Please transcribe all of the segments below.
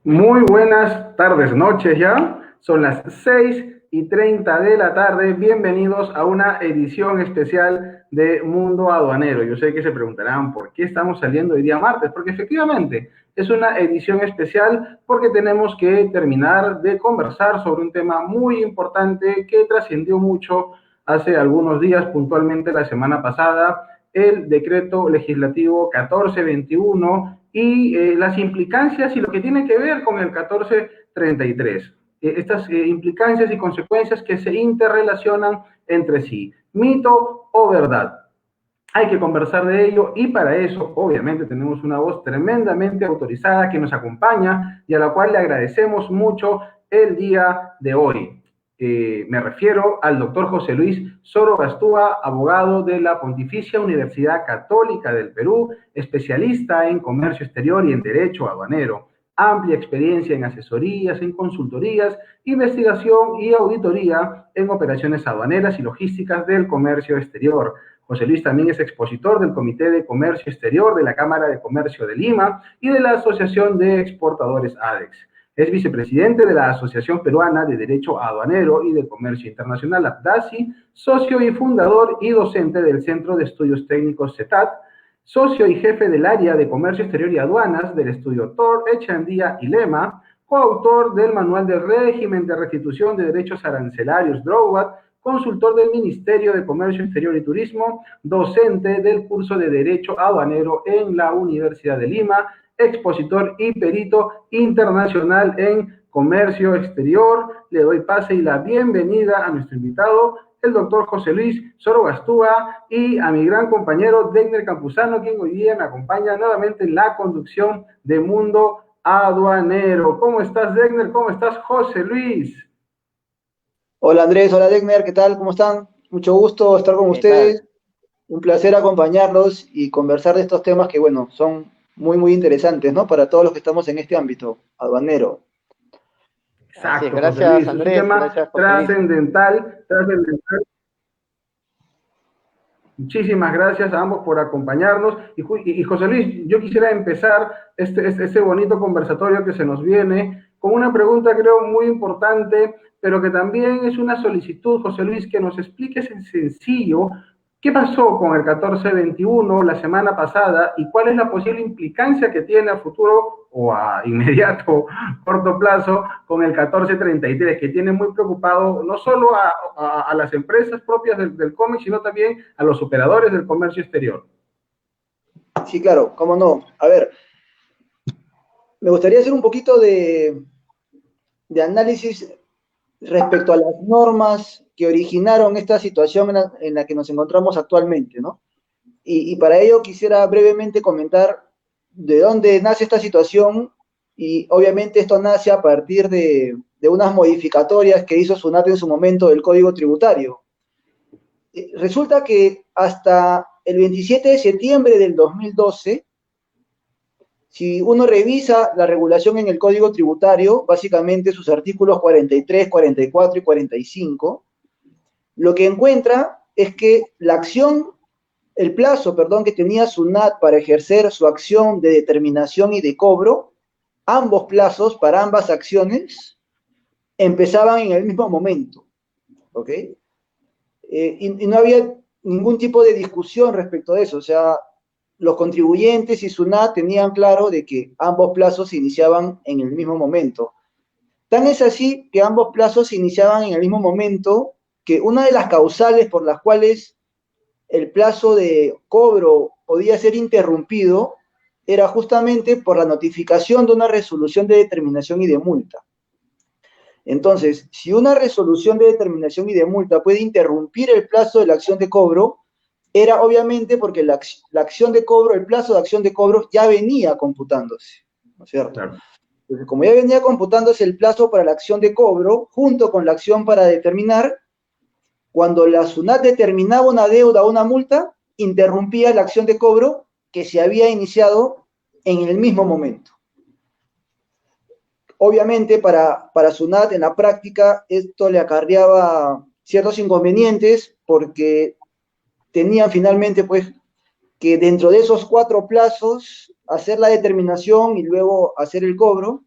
Muy buenas tardes, noches ya. Son las 6:30 de la tarde. Bienvenidos a una edición especial de Mundo Aduanero. Yo sé que se preguntarán por qué estamos saliendo hoy día martes, porque efectivamente es una edición especial porque tenemos que terminar de conversar sobre un tema muy importante que trascendió mucho hace algunos días, puntualmente la semana pasada, el decreto legislativo 1421 y las implicancias y lo que tiene que ver con el 1433. Estas implicancias y consecuencias que se interrelacionan entre sí. Mito o verdad. Hay que conversar de ello y para eso, obviamente, tenemos una voz tremendamente autorizada que nos acompaña y a la cual le agradecemos mucho el día de hoy. Me refiero al doctor José Luis Soro Gastúa, abogado de la Pontificia Universidad Católica del Perú, especialista en comercio exterior y en derecho aduanero, amplia experiencia en asesorías, en consultorías, investigación y auditoría en operaciones aduaneras y logísticas del comercio exterior. José Luis también es expositor del Comité de Comercio Exterior de la Cámara de Comercio de Lima y de la Asociación de Exportadores ADEX. Es vicepresidente de la Asociación Peruana de Derecho Aduanero y de Comercio Internacional, APDASI, socio y fundador y docente del Centro de Estudios Técnicos CETAT, socio y jefe del área de Comercio Exterior y Aduanas del estudio TOR, Echandía y Lema, coautor del Manual del Régimen de Restitución de Derechos Arancelarios, DROWAT, consultor del Ministerio de Comercio Exterior y Turismo, docente del curso de Derecho Aduanero en la Universidad de Lima, expositor y perito internacional en comercio exterior. Le doy pase y la bienvenida a nuestro invitado, el doctor José Luis Soro Gastúa, y a mi gran compañero Degner Campuzano, quien hoy día me acompaña nuevamente en la conducción de Mundo Aduanero. ¿Cómo estás, Degner? ¿Cómo estás, José Luis? Hola Andrés, hola Degner, ¿qué tal? ¿Cómo están? Mucho gusto estar con ¿Qué tal? ustedes, un placer acompañarlos y conversar de estos temas que, bueno, son muy interesantes, ¿no? Para todos los que estamos en este ámbito aduanero. Así es, Exacto, José gracias Luis. Es un Andrés, tema gracias José Luis. trascendental. Muchísimas gracias a ambos por acompañarnos. Y José Luis, yo quisiera empezar este bonito conversatorio que se nos viene con una pregunta, creo, muy importante, pero que también es una solicitud, José Luis, que nos expliques en sencillo qué pasó con el 1421 la semana pasada y cuál es la posible implicancia que tiene a futuro o a inmediato, corto plazo, con el 1433, que tiene muy preocupado no solo a las empresas propias del cómic, sino también a los operadores del comercio exterior. Sí, claro, cómo no. A ver, me gustaría hacer un poquito de análisis respecto a las normas que originaron esta situación en la que nos encontramos actualmente, ¿no? Y para ello quisiera brevemente comentar de dónde nace esta situación y obviamente esto nace a partir de unas modificatorias que hizo SUNAT en su momento del Código Tributario. Resulta que hasta el 27 de septiembre del 2012, si uno revisa la regulación en el Código Tributario, básicamente sus artículos 43, 44 y 45, lo que encuentra es que el plazo, perdón, que tenía SUNAT para ejercer su acción de determinación y de cobro, ambos plazos para ambas acciones empezaban en el mismo momento, ¿ok? Y no había ningún tipo de discusión respecto a eso, o sea, los contribuyentes y SUNAT tenían claro de que ambos plazos se iniciaban en el mismo momento. Tan es así que ambos plazos se iniciaban en el mismo momento que una de las causales por las cuales el plazo de cobro podía ser interrumpido era justamente por la notificación de una resolución de determinación y de multa. Entonces, si una resolución de determinación y de multa puede interrumpir el plazo de la acción de cobro, era obviamente porque la acción de cobro, el plazo de acción de cobro ya venía computándose, ¿no es cierto? Claro. Entonces, como ya venía computándose el plazo para la acción de cobro, junto con la acción para determinar, cuando la SUNAT determinaba una deuda o una multa, interrumpía la acción de cobro que se había iniciado en el mismo momento. Obviamente para SUNAT en la práctica esto le acarreaba ciertos inconvenientes porque tenían finalmente pues que dentro de esos 4 plazos hacer la determinación y luego hacer el cobro,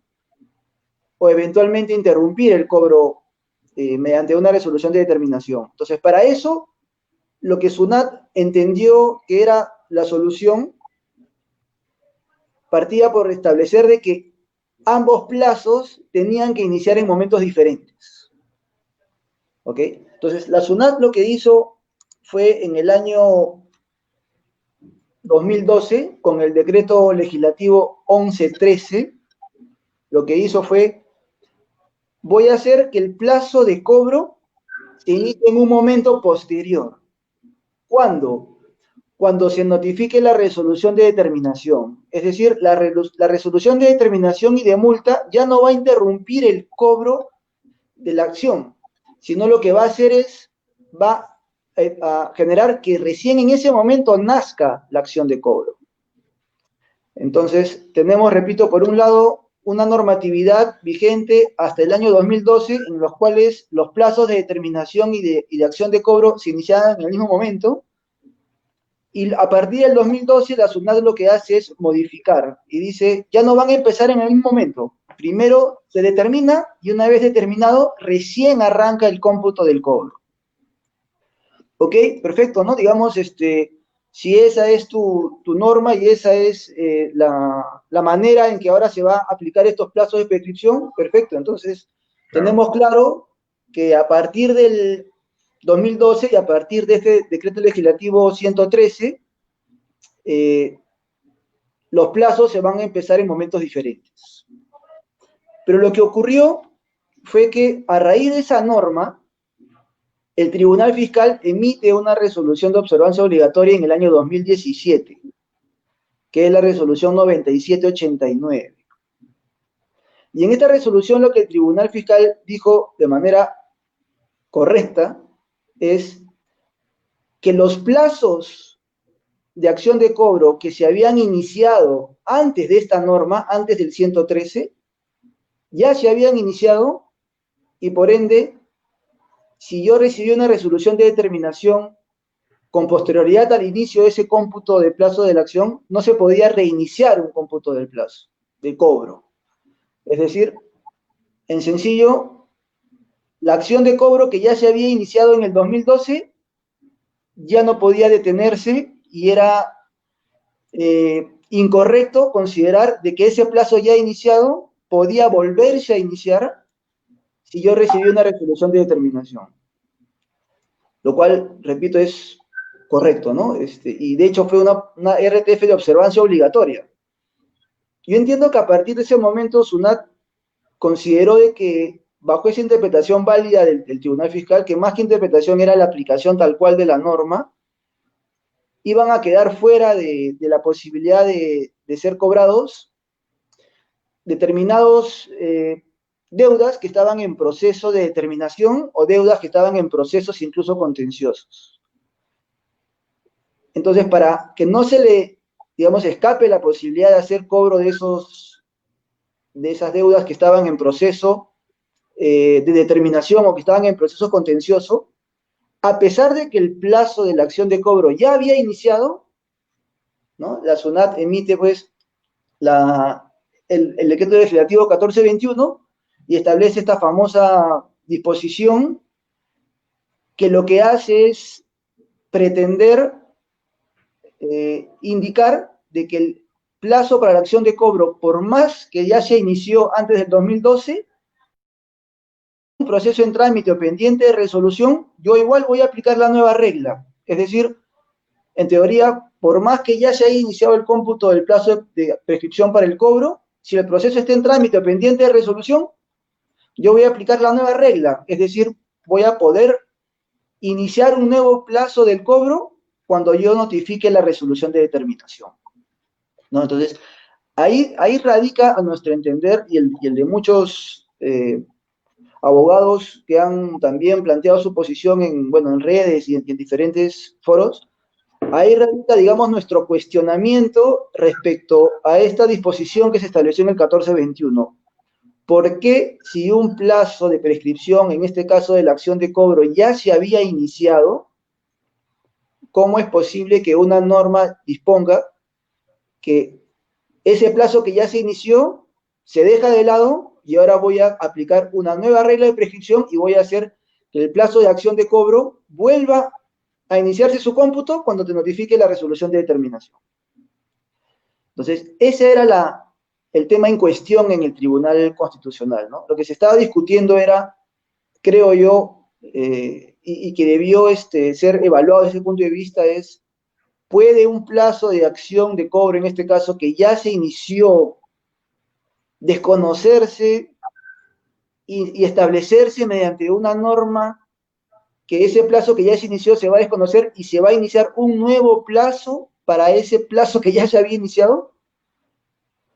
o eventualmente interrumpir el cobro mediante una resolución de determinación. Entonces, para eso, lo que SUNAT entendió que era la solución partía por establecer de que ambos plazos tenían que iniciar en momentos diferentes. ¿Ok? Entonces, la SUNAT lo que hizo fue en el año 2012, con el decreto legislativo 1113, lo que hizo fue, voy a hacer que el plazo de cobro se inicie en un momento posterior. ¿Cuándo? Cuando se notifique la resolución de determinación. Es decir, la resolución de determinación y de multa ya no va a interrumpir el cobro de la acción, sino lo que va a hacer es, va a generar que recién en ese momento nazca la acción de cobro. Entonces, tenemos, repito, por un lado, una normatividad vigente hasta el año 2012, en los cuales los plazos de determinación y de acción de cobro se iniciaban en el mismo momento, y a partir del 2012 la SUNAT lo que hace es modificar, y dice, ya no van a empezar en el mismo momento, primero se determina, y una vez determinado, recién arranca el cómputo del cobro. ¿Ok? Perfecto, ¿no? Digamos, si esa es tu norma y esa es la manera en que ahora se va a aplicar estos plazos de prescripción, perfecto. Entonces, tenemos claro que a partir del 2012 y a partir de este decreto legislativo 113, los plazos se van a empezar en momentos diferentes. Pero lo que ocurrió fue que a raíz de esa norma, el Tribunal Fiscal emite una resolución de observancia obligatoria en el año 2017, que es la resolución 9789. Y en esta resolución lo que el Tribunal Fiscal dijo de manera correcta es que los plazos de acción de cobro que se habían iniciado antes de esta norma, antes del 113, ya se habían iniciado y por ende, si yo recibí una resolución de determinación con posterioridad al inicio de ese cómputo de plazo de la acción, no se podía reiniciar un cómputo del plazo, de cobro. Es decir, en sencillo, la acción de cobro que ya se había iniciado en el 2012 ya no podía detenerse y era incorrecto considerar de que ese plazo ya iniciado podía volverse a iniciar si yo recibí una resolución de determinación. Lo cual, repito, es correcto, ¿no? Y de hecho fue una RTF de observancia obligatoria. Yo entiendo que a partir de ese momento SUNAT consideró de que bajo esa interpretación válida del Tribunal Fiscal, que más que interpretación era la aplicación tal cual de la norma, iban a quedar fuera de la posibilidad de ser cobrados determinados deudas que estaban en proceso de determinación o deudas que estaban en procesos incluso contenciosos. Entonces, para que no se le, digamos, escape la posibilidad de hacer cobro de esas deudas que estaban en proceso de determinación o que estaban en proceso contencioso, a pesar de que el plazo de la acción de cobro ya había iniciado, ¿no? La SUNAT emite, pues, el decreto legislativo 1421 y establece esta famosa disposición que lo que hace es pretender indicar de que el plazo para la acción de cobro, por más que ya se inició antes del 2012, un proceso en trámite o pendiente de resolución, yo igual voy a aplicar la nueva regla. Es decir, en teoría, por más que ya se haya iniciado el cómputo del plazo de prescripción para el cobro, si el proceso está en trámite o pendiente de resolución, yo voy a aplicar la nueva regla. Es decir, voy a poder iniciar un nuevo plazo del cobro cuando yo notifique la resolución de determinación, ¿no? Entonces, ahí radica, a nuestro entender, y el de muchos abogados que han también planteado su posición en redes y en diferentes foros, ahí radica, digamos, nuestro cuestionamiento respecto a esta disposición que se estableció en el 1421. ¿Por qué, si un plazo de prescripción, en este caso de la acción de cobro, ya se había iniciado, cómo es posible que una norma disponga que ese plazo que ya se inició se deja de lado y ahora voy a aplicar una nueva regla de prescripción y voy a hacer que el plazo de acción de cobro vuelva a iniciarse su cómputo cuando te notifique la resolución de determinación. Entonces, ese era el tema en cuestión en el Tribunal Constitucional, ¿no? Lo que se estaba discutiendo era, creo yo, y que debió ser evaluado desde ese punto de vista es, ¿puede un plazo de acción de cobro, en este caso, que ya se inició, desconocerse y establecerse mediante una norma que ese plazo que ya se inició se va a desconocer y se va a iniciar un nuevo plazo para ese plazo que ya se había iniciado?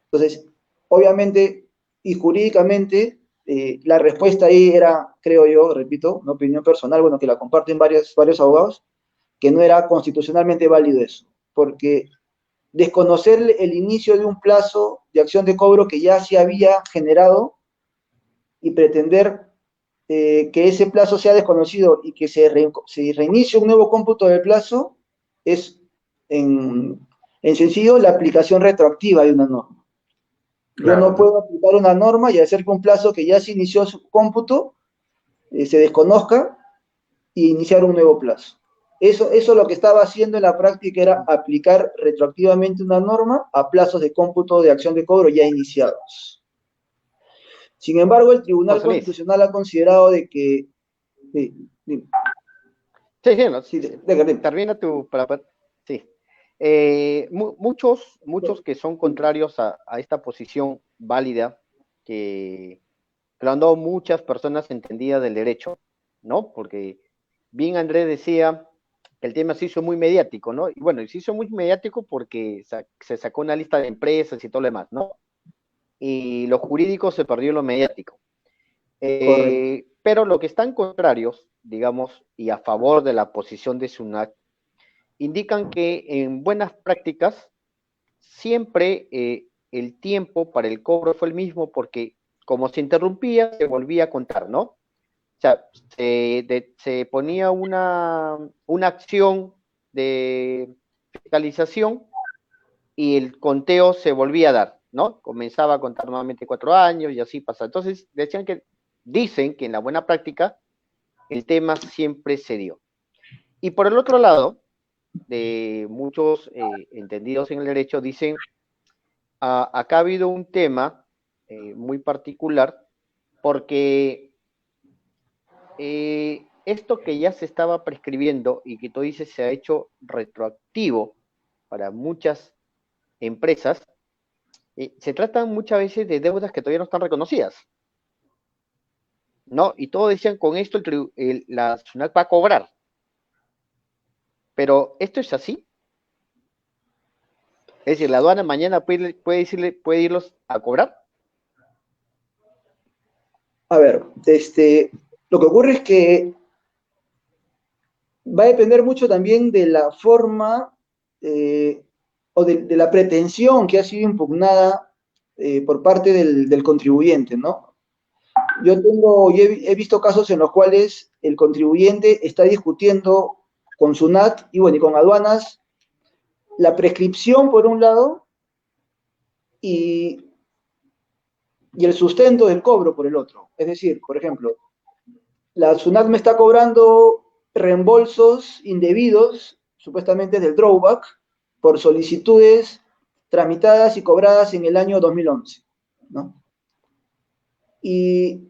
Entonces, obviamente y jurídicamente, la respuesta ahí era, creo yo, repito, una opinión personal, bueno, que la comparten varios abogados, que no era constitucionalmente válido eso, porque desconocer el inicio de un plazo de acción de cobro que ya se había generado y pretender que ese plazo sea desconocido y que se reinicie un nuevo cómputo del plazo es, en sencillo, la aplicación retroactiva de una norma. Yo no Claro. puedo aplicar una norma y hacer que un plazo que ya se inició su cómputo se desconozca y iniciar un nuevo plazo. Eso lo que estaba haciendo en la práctica era aplicar retroactivamente una norma a plazos de cómputo de acción de cobro ya iniciados. Sin embargo, el Tribunal José Luis. Constitucional ha considerado de que... Sí, Sí, sí, no, sí, déjame. termina tu... Sí. Muchos que son contrarios a esta posición válida, que lo han dado muchas personas entendidas del derecho, ¿no? Porque bien Andrés decía que el tema se hizo muy mediático, ¿no? Y bueno, se hizo muy mediático porque se sacó una lista de empresas y todo lo demás, ¿no? Y lo jurídico se perdió en lo mediático. Correcto. Pero lo que están contrarios, digamos, y a favor de la posición de SUNAT, indican que en buenas prácticas siempre el tiempo para el cobro fue el mismo porque como se interrumpía, se volvía a contar, ¿no? O sea, se ponía una acción de fiscalización y el conteo se volvía a dar, ¿no? Comenzaba a contar nuevamente 4 años y así pasa. Entonces, dicen que en la buena práctica el tema siempre se dio. Y por el otro lado, de muchos entendidos en el derecho, dicen, acá ha habido un tema muy particular, porque esto que ya se estaba prescribiendo y que tú dices se ha hecho retroactivo para muchas empresas, se tratan muchas veces de deudas que todavía no están reconocidas, ¿no? Y todos decían, con esto la SUNAT va a cobrar. Pero, ¿esto es así? Es decir, la aduana mañana puede irlos a cobrar. A ver, lo que ocurre es que va a depender mucho también de la forma o de la pretensión que ha sido impugnada por parte del contribuyente, ¿no? Yo he visto casos en los cuales el contribuyente está discutiendo con SUNAT y, bueno, y con aduanas la prescripción por un lado y el sustento del cobro por el otro. Es decir, por ejemplo, la SUNAT me está cobrando reembolsos indebidos, supuestamente del drawback, por solicitudes tramitadas y cobradas en el año 2011, ¿no? Y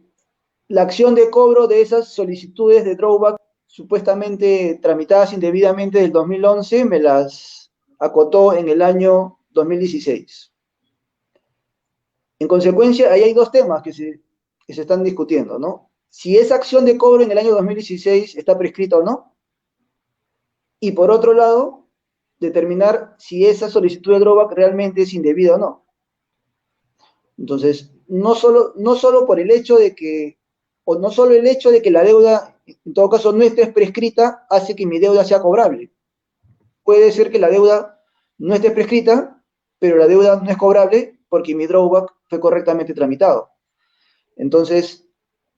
la acción de cobro de esas solicitudes de drawback supuestamente tramitadas indebidamente del 2011 me las acotó en el año 2016. En consecuencia, ahí hay dos temas que se están discutiendo, ¿no? Si esa acción de cobro en el año 2016 está prescrita o no, y por otro lado, determinar si esa solicitud de drawback realmente es indebida o no. Entonces, no solo por el hecho de que, o no solo el hecho de que la deuda, en todo caso, no esté prescrita, hace que mi deuda sea cobrable. Puede ser que la deuda no esté prescrita, pero la deuda no es cobrable porque mi drawback fue correctamente tramitado. Entonces,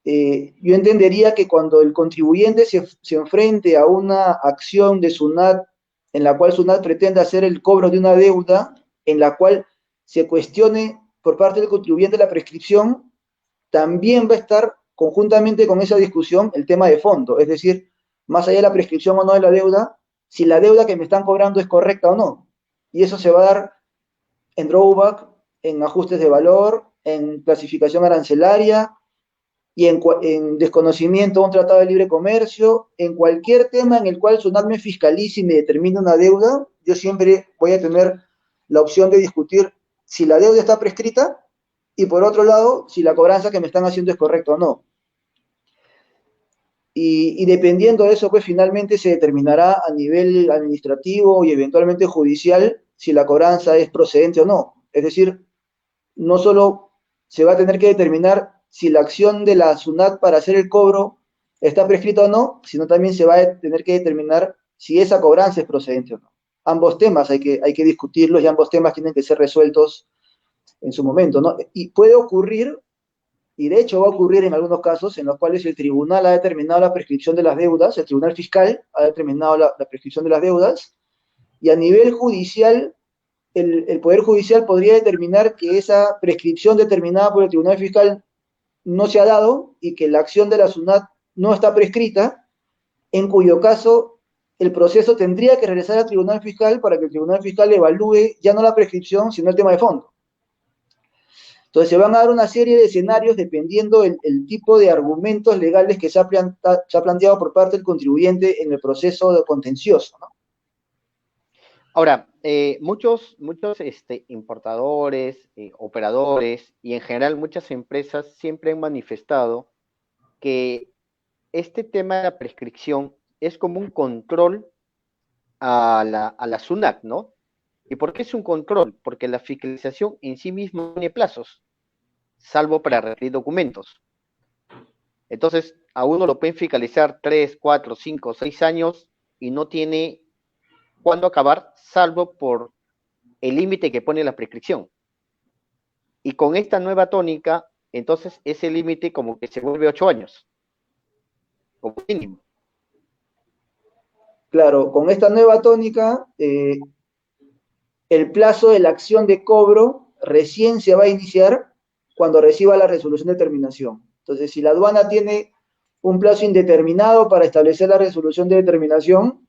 yo entendería que cuando el contribuyente se enfrente a una acción de SUNAT en la cual SUNAT pretende hacer el cobro de una deuda, en la cual se cuestione por parte del contribuyente la prescripción, también va a estar conjuntamente con esa discusión el tema de fondo, es decir, más allá de la prescripción o no de la deuda, si la deuda que me están cobrando es correcta o no. Y eso se va a dar en drawback, en ajustes de valor, en clasificación arancelaria y en desconocimiento de un tratado de libre comercio, en cualquier tema en el cual SUNAT me fiscalice y me determine una deuda, yo siempre voy a tener la opción de discutir si la deuda está prescrita y por otro lado, si la cobranza que me están haciendo es correcta o no. Y dependiendo de eso, pues finalmente se determinará a nivel administrativo y eventualmente judicial si la cobranza es procedente o no. Es decir, no solo se va a tener que determinar si la acción de la SUNAT para hacer el cobro está prescrita o no, sino también se va a tener que determinar si esa cobranza es procedente o no. Ambos temas hay que discutirlos y ambos temas tienen que ser resueltos en su momento, ¿no? Y puede ocurrir, y de hecho va a ocurrir en algunos casos en los cuales el tribunal ha determinado la prescripción de las deudas, el tribunal fiscal ha determinado la prescripción de las deudas, y a nivel judicial el Poder Judicial podría determinar que esa prescripción determinada por el Tribunal Fiscal no se ha dado y que la acción de la SUNAT no está prescrita, en cuyo caso el proceso tendría que regresar al Tribunal Fiscal para que el Tribunal Fiscal evalúe ya no la prescripción, sino el tema de fondo. Entonces se van a dar una serie de escenarios dependiendo el tipo de argumentos legales que se ha planteado por parte del contribuyente en el proceso de contencioso, ¿no? Ahora, muchos importadores, operadores y en general muchas empresas siempre han manifestado que este tema de la prescripción es como un control a la SUNAT, ¿no? ¿Y por qué es un control? Porque la fiscalización en sí misma no tiene plazos, salvo para requerir documentos. Entonces, a uno lo pueden fiscalizar 3, 4, 5, 6 años y no tiene cuándo acabar, salvo por el límite que pone la prescripción. Y con esta nueva tónica, entonces ese límite como que se vuelve 8 años, como mínimo. Claro, con esta nueva tónica, el plazo de la acción de cobro recién se va a iniciar cuando reciba la resolución de terminación. Entonces, si la aduana tiene un plazo indeterminado para establecer la resolución de determinación,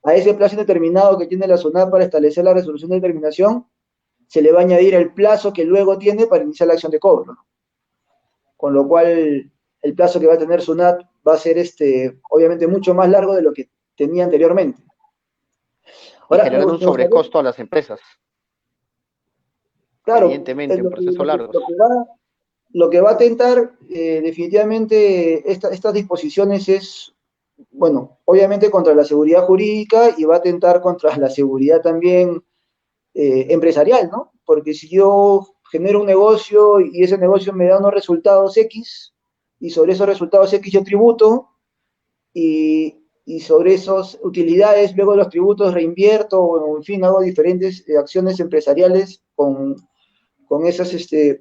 a ese plazo indeterminado que tiene la SUNAT para establecer la resolución de determinación, se le va a añadir el plazo que luego tiene para iniciar la acción de cobro, ¿no? Con lo cual, el plazo que va a tener SUNAT va a ser obviamente mucho más largo de lo que tenía anteriormente. Ahora, y generando un sobrecosto a las empresas. Claro, evidentemente, un proceso largo. Lo que va a atentar definitivamente estas disposiciones es, bueno, obviamente contra la seguridad jurídica y va a atentar contra la seguridad también empresarial, ¿no? Porque si yo genero un negocio y ese negocio me da unos resultados X y sobre esos resultados X yo tributo y sobre esas utilidades luego de los tributos reinvierto o en fin hago diferentes acciones empresariales con esas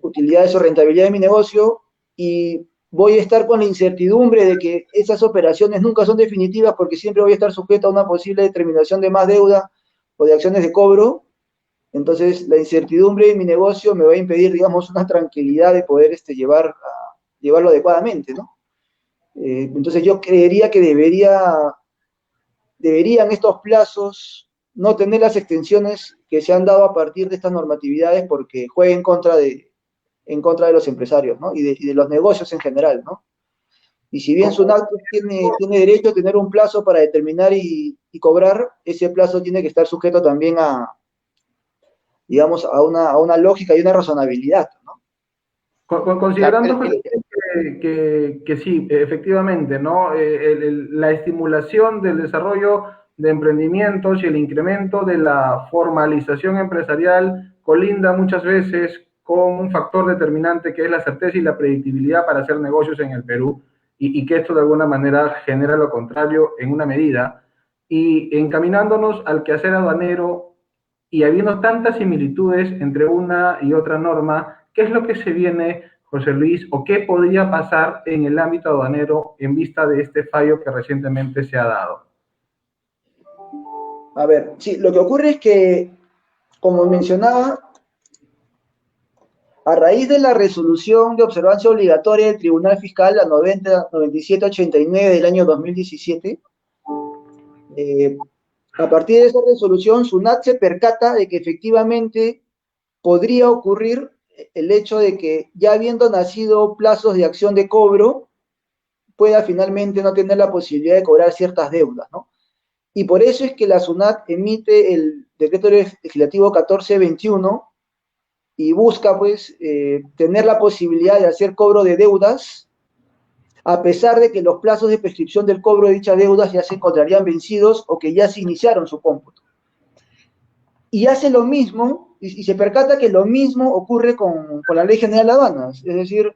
utilidades o rentabilidad de mi negocio y voy a estar con la incertidumbre de que esas operaciones nunca son definitivas porque siempre voy a estar sujeto a una posible determinación de más deuda o de acciones de cobro. Entonces, la incertidumbre de mi negocio me va a impedir, digamos, una tranquilidad de poder llevarlo adecuadamente, ¿no? Entonces, yo creería que deberían estos plazos no tener las extensiones que se han dado a partir de estas normatividades porque juega en contra de los empresarios, ¿no? Y de los negocios en general, ¿no? Y si bien SUNAT tiene derecho a tener un plazo para determinar y cobrar, ese plazo tiene que estar sujeto también digamos, a una lógica y una razonabilidad, ¿no? Considerando que sí, efectivamente, ¿no? La estimulación del desarrollo de emprendimientos y el incremento de la formalización empresarial colinda muchas veces con un factor determinante que es la certeza y la predictibilidad para hacer negocios en el Perú y que esto de alguna manera genera lo contrario en una medida. Y encaminándonos al quehacer aduanero y habiendo tantas similitudes entre una y otra norma, ¿qué es lo que se viene, José Luis, o qué podría pasar en el ámbito aduanero en vista de este fallo que recientemente se ha dado? A ver, sí, lo que ocurre es que, como mencionaba, A raíz de la resolución de observancia obligatoria del Tribunal Fiscal, la 9789 del año 2017, a partir de esa resolución, SUNAT se percata de que efectivamente podría ocurrir el hecho de que ya habiendo nacido plazos de acción de cobro, pueda finalmente no tener la posibilidad de cobrar ciertas deudas, ¿no? Y por eso es que la SUNAT emite el decreto legislativo 1421 y busca, pues, tener la posibilidad de hacer cobro de deudas, a pesar de que los plazos de prescripción del cobro de dichas deudas ya se encontrarían vencidos o que ya se iniciaron su cómputo. Y hace lo mismo, y se percata que lo mismo ocurre con la Ley General de Aduanas, es decir,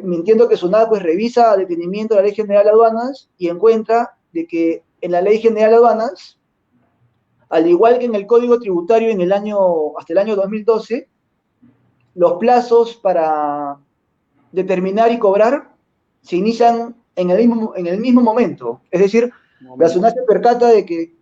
me entiendo que SUNAT pues revisa a detenimiento la Ley General de Aduanas y encuentra de que en la Ley General de Aduanas, al igual que en el Código Tributario hasta el año 2012, los plazos para determinar y cobrar se inician en el mismo momento. Es decir, la SUNAT se percata de que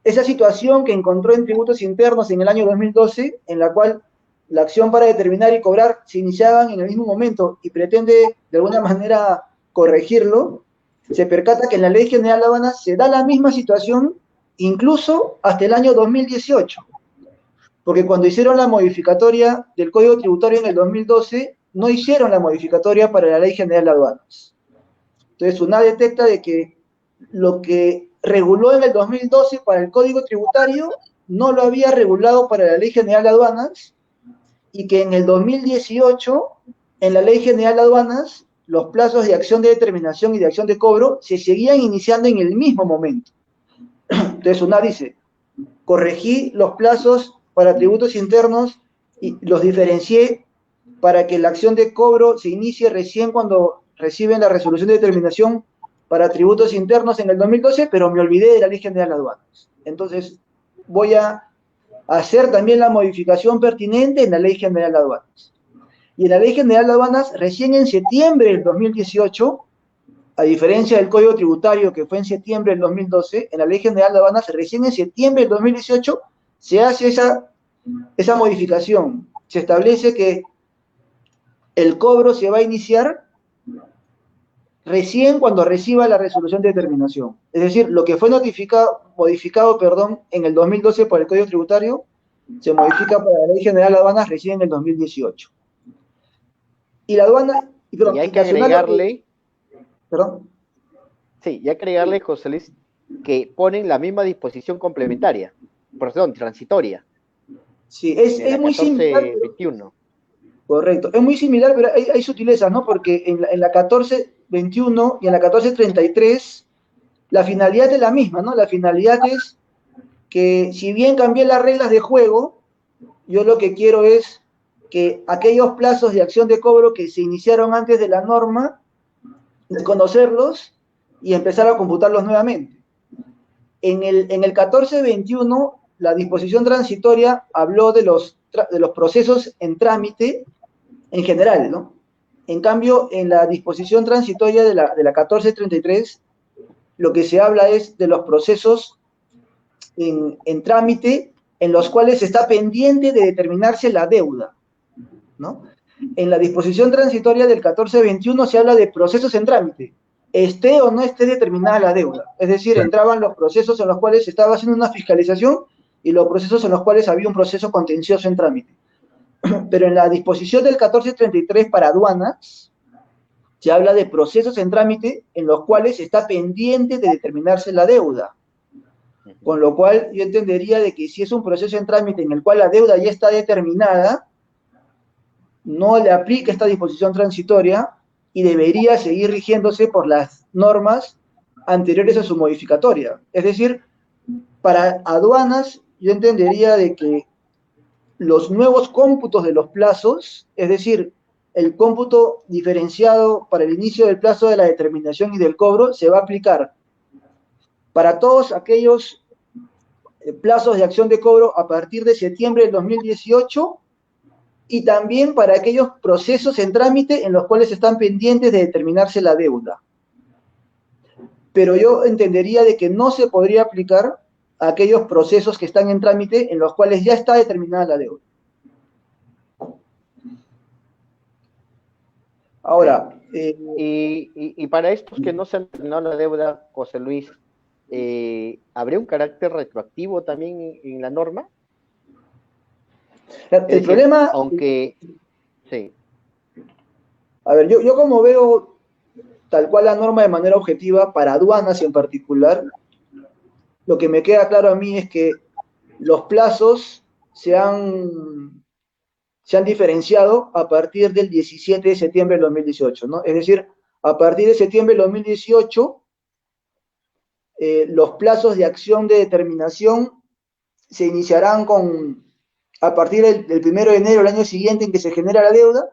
esa situación que encontró en tributos internos en el año 2012, en la cual la acción para determinar y cobrar se iniciaban en el mismo momento y pretende de alguna manera corregirlo, se percata que en la Ley General de Aduanas se da la misma situación incluso hasta el año 2018, porque cuando hicieron la modificatoria del Código Tributario en el 2012, no hicieron la modificatoria para la Ley General de Aduanas. Entonces, SUNAT detecta de que lo que reguló en el 2012 para el Código Tributario no lo había regulado para la Ley General de Aduanas, y que en el 2018, en la Ley General de Aduanas, los plazos de acción de determinación y de acción de cobro se seguían iniciando en el mismo momento. Entonces, SUNAT dice, corregí los plazos para tributos internos y los diferencié para que la acción de cobro se inicie recién cuando reciben la resolución de determinación para tributos internos en el 2012, pero me olvidé de la Ley General de Aduanas. Entonces, voy a hacer también la modificación pertinente en la Ley General de Aduanas. Y en la Ley General de Aduanas, recién en septiembre del 2018, a diferencia del Código Tributario que fue en septiembre del 2012, en la Ley General de Aduanas, recién en septiembre del 2018, se hace esa modificación. Se establece que el cobro se va a iniciar recién cuando reciba la resolución de determinación. Es decir, lo que fue modificado en el 2012 por el Código Tributario, se modifica para la Ley General de Aduanas recién en el 2018. Y la aduana... Y hay que agregarle... Perdón. Sí, y hay que agregarle, José Luis, que ponen la misma disposición complementaria, perdón, transitoria. Sí, es muy 14, similar. 21. Correcto, es muy similar, pero hay sutilezas, ¿no? Porque en la 1421 y en la 1433 la finalidad es la misma, ¿no? La finalidad es que si bien cambié las reglas de juego, yo lo que quiero es que aquellos plazos de acción de cobro que se iniciaron antes de la norma, conocerlos y empezar a computarlos nuevamente. En el 1421, la disposición transitoria habló de los procesos en trámite en general, ¿no? En cambio, en la disposición transitoria de la 1433, lo que se habla es de los procesos en trámite en los cuales está pendiente de determinarse la deuda, ¿no? En la disposición transitoria del 1421 se habla de procesos en trámite, esté o no esté determinada la deuda. Es decir, entraban los procesos en los cuales se estaba haciendo una fiscalización y los procesos en los cuales había un proceso contencioso en trámite. Pero en la disposición del 1433 para aduanas, se habla de procesos en trámite en los cuales está pendiente de determinarse la deuda. Con lo cual, yo entendería de que si es un proceso en trámite en el cual la deuda ya está determinada, no le aplica esta disposición transitoria y debería seguir rigiéndose por las normas anteriores a su modificatoria. Es decir, para aduanas, yo entendería de que los nuevos cómputos de los plazos, es decir, el cómputo diferenciado para el inicio del plazo de la determinación y del cobro, se va a aplicar para todos aquellos plazos de acción de cobro a partir de septiembre del 2018 y también para aquellos procesos en trámite en los cuales están pendientes de determinarse la deuda. Pero yo entendería de que no se podría aplicar a aquellos procesos que están en trámite en los cuales ya está determinada la deuda. Ahora, Y para estos que no se han terminado la deuda, José Luis, ¿habría un carácter retroactivo también en la norma? Es el decir, problema, aunque, sí, a ver, yo como veo tal cual la norma de manera objetiva para aduanas en particular, lo que me queda claro a mí es que los plazos se han diferenciado a partir del 17 de septiembre del 2018, ¿no? Es decir, a partir de septiembre del 2018, los plazos de acción de determinación se iniciarán a partir del 1 de enero del año siguiente en que se genera la deuda,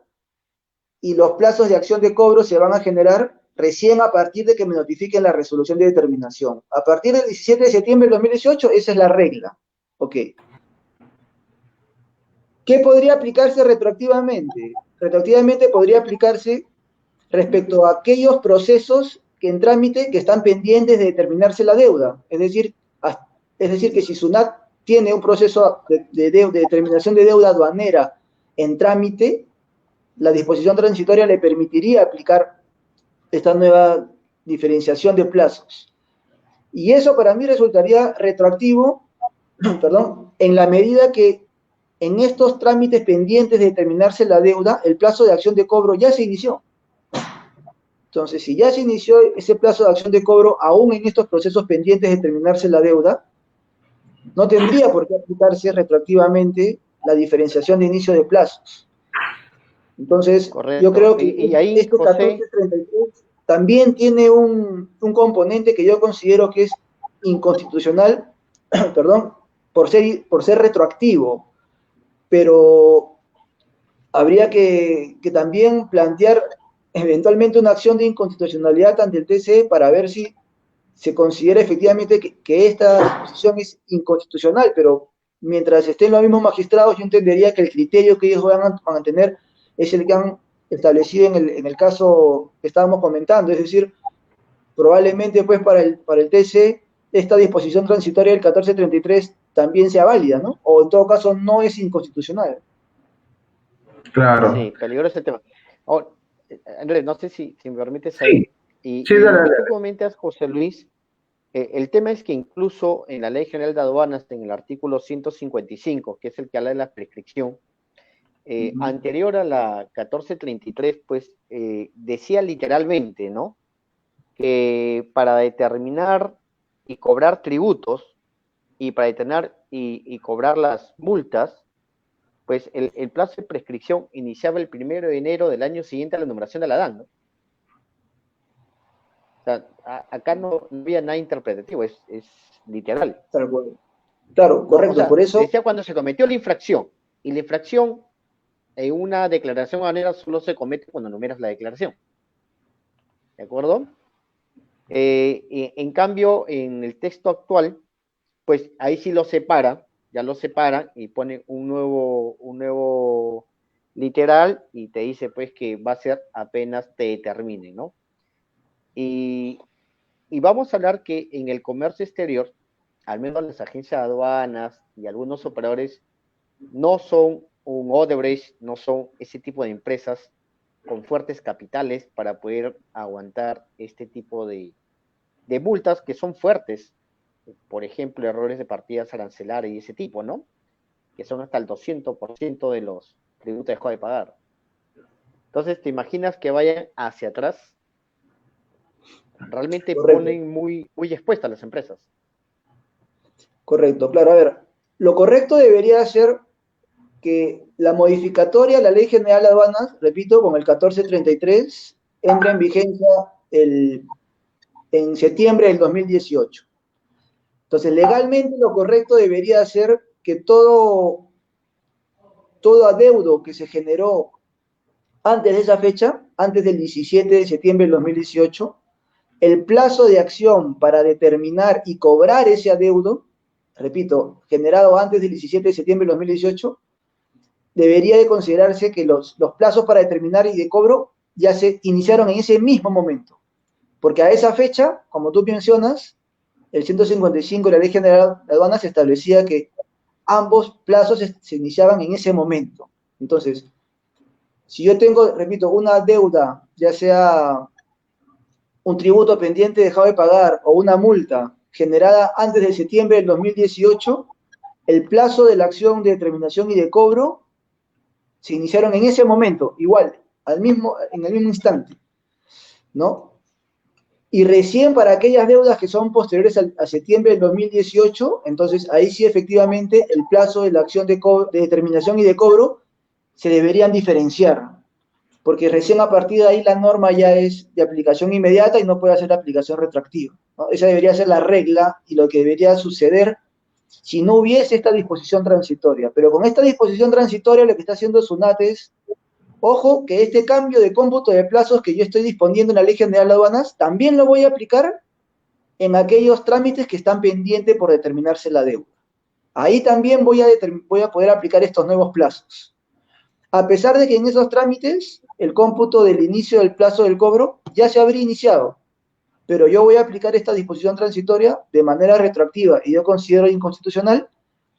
y los plazos de acción de cobro se van a generar recién a partir de que me notifiquen la resolución de determinación. A partir del 17 de septiembre del 2018, esa es la regla. Ok. ¿Qué podría aplicarse retroactivamente? Retroactivamente podría aplicarse respecto a aquellos procesos que en trámite que están pendientes de determinarse la deuda. Es decir que si SUNAT tiene un proceso de determinación de deuda aduanera en trámite, la disposición transitoria le permitiría aplicar esta nueva diferenciación de plazos. Y eso para mí resultaría retroactivo, perdón, en la medida que en estos trámites pendientes de determinarse la deuda, el plazo de acción de cobro ya se inició. Entonces, si ya se inició ese plazo de acción de cobro, aún en estos procesos pendientes de determinarse la deuda, no tendría por qué aplicarse retroactivamente la diferenciación de inicio de plazos. Entonces, correcto. yo creo que Y ahí, este José, 1433 también tiene un componente que yo considero que es inconstitucional, perdón, por ser retroactivo, pero habría que también plantear eventualmente una acción de inconstitucionalidad ante el TCE para ver si se considera efectivamente que esta disposición es inconstitucional, pero mientras estén los mismos magistrados, yo entendería que el criterio que ellos van a tener es el que han establecido en el caso que estábamos comentando, es decir, probablemente pues para el TC esta disposición transitoria del 1433 también sea válida, ¿no? O en todo caso no es inconstitucional. Claro. sí, peligroso el tema. Ahora, Andrés, no sé si me permites Sí, ahí, y, sí, y dale, lo que dale. tú comentas, José Luis, el tema es que incluso en la Ley General de Aduanas, en el artículo 155, que es el que habla de la prescripción, anterior a la 1433, pues decía literalmente, ¿no? Que para determinar y cobrar tributos y para determinar y cobrar las multas, pues el plazo de prescripción iniciaba el 1 de enero del año siguiente a la numeración de la DAN, ¿no? O sea, acá no había nada interpretativo, es literal. Tal cual. Claro, ¿No? O correcto, sea, por eso, decía cuando se cometió la infracción, y la infracción en una declaración aduanera solo se comete cuando numeras la declaración, ¿de acuerdo? En cambio, en el texto actual, pues ahí sí lo separa, ya lo separa y pone un nuevo literal y te dice pues que va a ser apenas te determine, ¿no? Y, y vamos a hablar que en el comercio exterior, al menos las agencias de aduanas y algunos operadores no son un Odebrecht, no son ese tipo de empresas con fuertes capitales para poder aguantar este tipo de multas que son fuertes. Por ejemplo, errores de partidas arancelarias y ese tipo, ¿no? Que son hasta el 200% de los tributos dejó de pagar. Entonces, ¿te imaginas que vayan hacia atrás? Realmente correcto, ponen muy expuestas las empresas. correcto. Claro, a ver, lo correcto debería ser que la modificatoria a la Ley General de Aduanas, repito, con el 1433, entra en vigencia en septiembre del 2018. Entonces, legalmente lo correcto debería ser que todo adeudo que se generó antes de esa fecha, antes del 17 de septiembre del 2018, el plazo de acción para determinar y cobrar ese adeudo, repito, generado antes del 17 de septiembre del 2018, debería de considerarse que los plazos para determinar y de cobro ya se iniciaron en ese mismo momento. Porque a esa fecha, como tú mencionas, el 155 de la Ley General de Aduanas establecía que ambos plazos se iniciaban en ese momento. Entonces, Si yo tengo, repito, una deuda, ya sea un tributo pendiente dejado de pagar o una multa generada antes de septiembre del 2018, el plazo de la acción de determinación y de cobro se iniciaron en ese momento, igual, en el mismo instante, ¿no? Y recién para aquellas deudas que son posteriores a septiembre del 2018, entonces ahí sí efectivamente el plazo de la acción de determinación y de cobro se deberían diferenciar, porque recién a partir de ahí la norma ya es de aplicación inmediata y no puede hacer aplicación retroactiva, ¿no? Esa debería ser la regla y lo que debería suceder si no hubiese esta disposición transitoria. Pero con esta disposición transitoria lo que está haciendo SUNAT es, ojo, que este cambio de cómputo de plazos que yo estoy disponiendo en la Ley General de Aduanas, también lo voy a aplicar en aquellos trámites que están pendientes por determinarse la deuda. Ahí también voy a poder aplicar estos nuevos plazos. A pesar de que en esos trámites el cómputo del inicio del plazo del cobro ya se habría iniciado, pero yo voy a aplicar esta disposición transitoria de manera retroactiva y yo considero inconstitucional,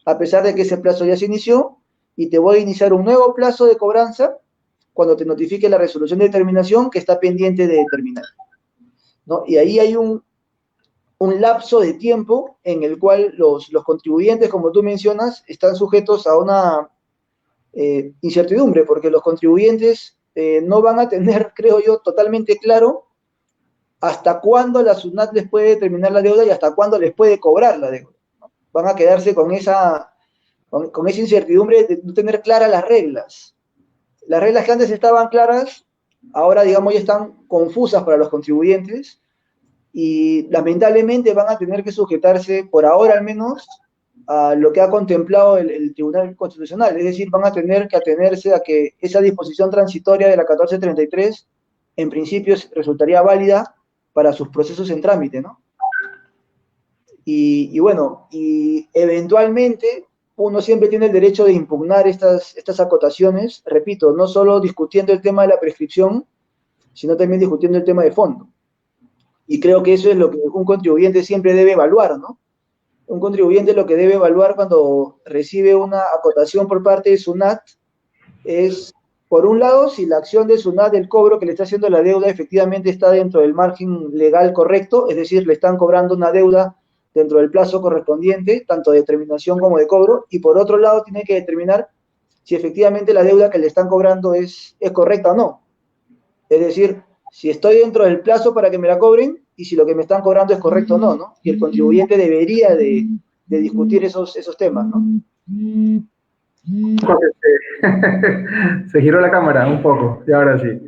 a pesar de que ese plazo ya se inició, y te voy a iniciar un nuevo plazo de cobranza cuando te notifique la resolución de determinación que está pendiente de determinar, ¿no? Y ahí hay un lapso de tiempo en el cual los contribuyentes, como tú mencionas, están sujetos a una incertidumbre, porque los contribuyentes no van a tener, creo yo, totalmente claro hasta cuándo la SUNAT les puede determinar la deuda y hasta cuándo les puede cobrar la deuda, ¿no? Van a quedarse con esa incertidumbre de no tener claras las reglas. Las reglas que antes estaban claras, ahora, digamos, ya están confusas para los contribuyentes y lamentablemente van a tener que sujetarse, por ahora al menos, a lo que ha contemplado el Tribunal Constitucional. Es decir, van a tener que atenerse a que esa disposición transitoria de la 1433 en principio resultaría válida para sus procesos en trámite, ¿no? Y bueno, y eventualmente uno siempre tiene el derecho de impugnar estas acotaciones, repito, no solo discutiendo el tema de la prescripción, sino también discutiendo el tema de fondo. Y creo que eso es lo que un contribuyente siempre debe evaluar, ¿no? Un contribuyente lo que debe evaluar cuando recibe una acotación por parte de SUNAT es, por un lado, si la acción de SUNAT del cobro que le está haciendo la deuda efectivamente está dentro del margen legal correcto, es decir, le están cobrando una deuda dentro del plazo correspondiente, tanto de determinación como de cobro, y por otro lado tiene que determinar si efectivamente la deuda que le están cobrando es correcta o no. Es decir, si estoy dentro del plazo para que me la cobren y si lo que me están cobrando es correcto o no, ¿no? Y el contribuyente debería de discutir esos temas, ¿no? Se giró la cámara un poco, y ahora sí.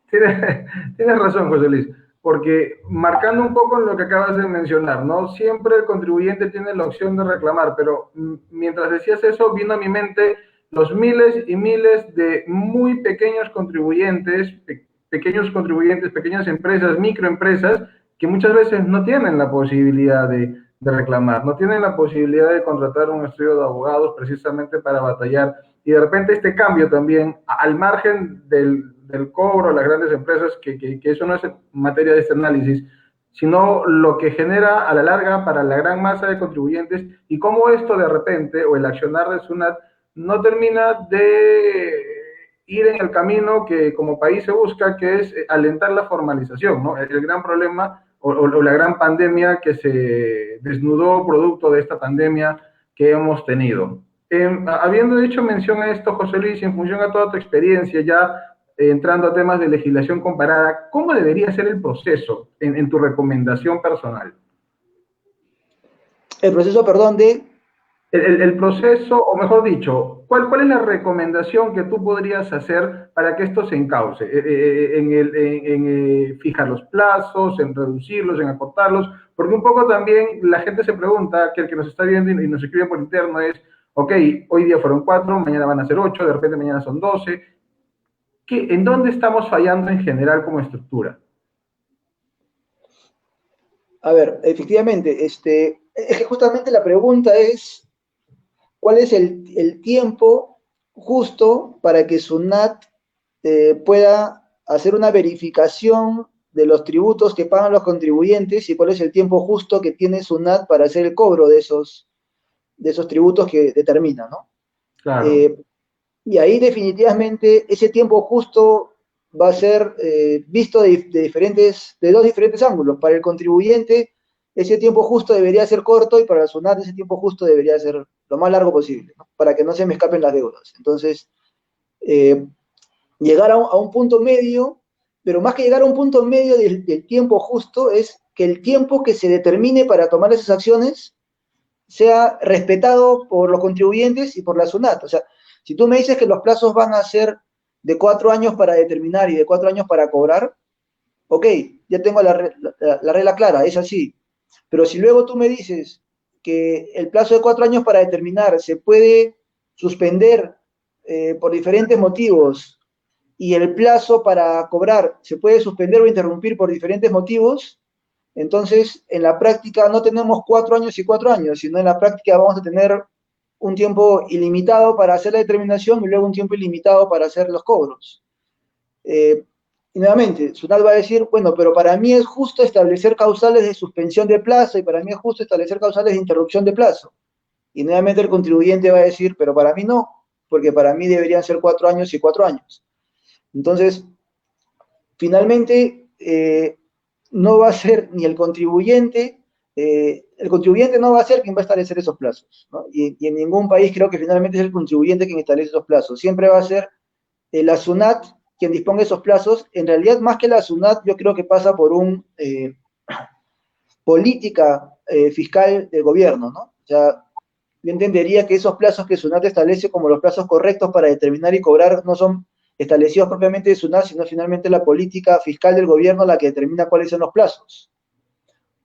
Tienes razón, José Luis, porque marcando un poco lo que acabas de mencionar, ¿no? Siempre el contribuyente tiene la opción de reclamar, pero mientras decías eso, vino a mi mente los miles y miles de muy pequeños contribuyentes, pequeñas empresas, microempresas, que muchas veces no tienen la posibilidad de reclamar, no tienen la posibilidad de contratar un estudio de abogados precisamente para batallar. Y de repente este cambio también, al margen del cobro, las grandes empresas, que eso no es materia de este análisis, sino lo que genera a la larga para la gran masa de contribuyentes y cómo esto de repente, o el accionar de SUNAT, no termina de ir en el camino que como país se busca, que es alentar la formalización, ¿no? El gran problema o la gran pandemia que se desnudó producto de esta pandemia que hemos tenido. Habiendo hecho mención a esto, José Luis, en función a toda tu experiencia ya entrando a temas de legislación comparada, ¿cómo debería ser el proceso en tu recomendación personal? El proceso, perdón, de... El proceso, o mejor dicho, ¿cuál es la recomendación que tú podrías hacer para que esto se encauce? En fijar los plazos, en reducirlos, en acortarlos, porque un poco también la gente se pregunta, que el que nos está viendo y nos escribe por interno es, ok, hoy día fueron 4, mañana van a ser 8, de repente mañana son 12. ¿En dónde estamos fallando en general como estructura? A ver, efectivamente, es que justamente la pregunta es, ¿cuál es el tiempo justo para que SUNAT pueda hacer una verificación de los tributos que pagan los contribuyentes y cuál es el tiempo justo que tiene SUNAT para hacer el cobro de esos tributos que determina, ¿no? Claro. Y ahí definitivamente ese tiempo justo va a ser visto de dos diferentes ángulos. Para el contribuyente, ese tiempo justo debería ser corto y para el SUNAT ese tiempo justo debería ser lo más largo posible, ¿no? Para que no se me escapen las deudas. Entonces, eh, llegar a un punto medio, pero más que llegar a un punto medio del tiempo justo, es que el tiempo que se determine para tomar esas acciones sea respetado por los contribuyentes y por la SUNAT. O sea, si tú me dices que los plazos van a ser de 4 años para determinar y de 4 años para cobrar, ok, ya tengo la regla clara, es así. Pero si luego tú me dices que el plazo de 4 años para determinar se puede suspender por diferentes motivos y el plazo para cobrar se puede suspender o interrumpir por diferentes motivos, entonces en la práctica no tenemos 4 años y 4 años, sino en la práctica vamos a tener un tiempo ilimitado para hacer la determinación y luego un tiempo ilimitado para hacer los cobros. Eh, y nuevamente, SUNAT va a decir, bueno, pero para mí es justo establecer causales de suspensión de plazo y para mí es justo establecer causales de interrupción de plazo. Y nuevamente el contribuyente va a decir, pero para mí no, porque para mí deberían ser 4 años y 4 años. Entonces, finalmente, no va a ser ni el contribuyente no va a ser quien va a establecer esos plazos, ¿no? Y en ningún país creo que finalmente es el contribuyente quien establece esos plazos. Siempre va a ser la SUNAT quien disponga esos plazos. En realidad, más que la SUNAT, yo creo que pasa por una política fiscal del gobierno, ¿no? O sea, yo entendería que esos plazos que SUNAT establece como los plazos correctos para determinar y cobrar no son establecidos propiamente de SUNAT, sino finalmente la política fiscal del gobierno la que determina cuáles son los plazos.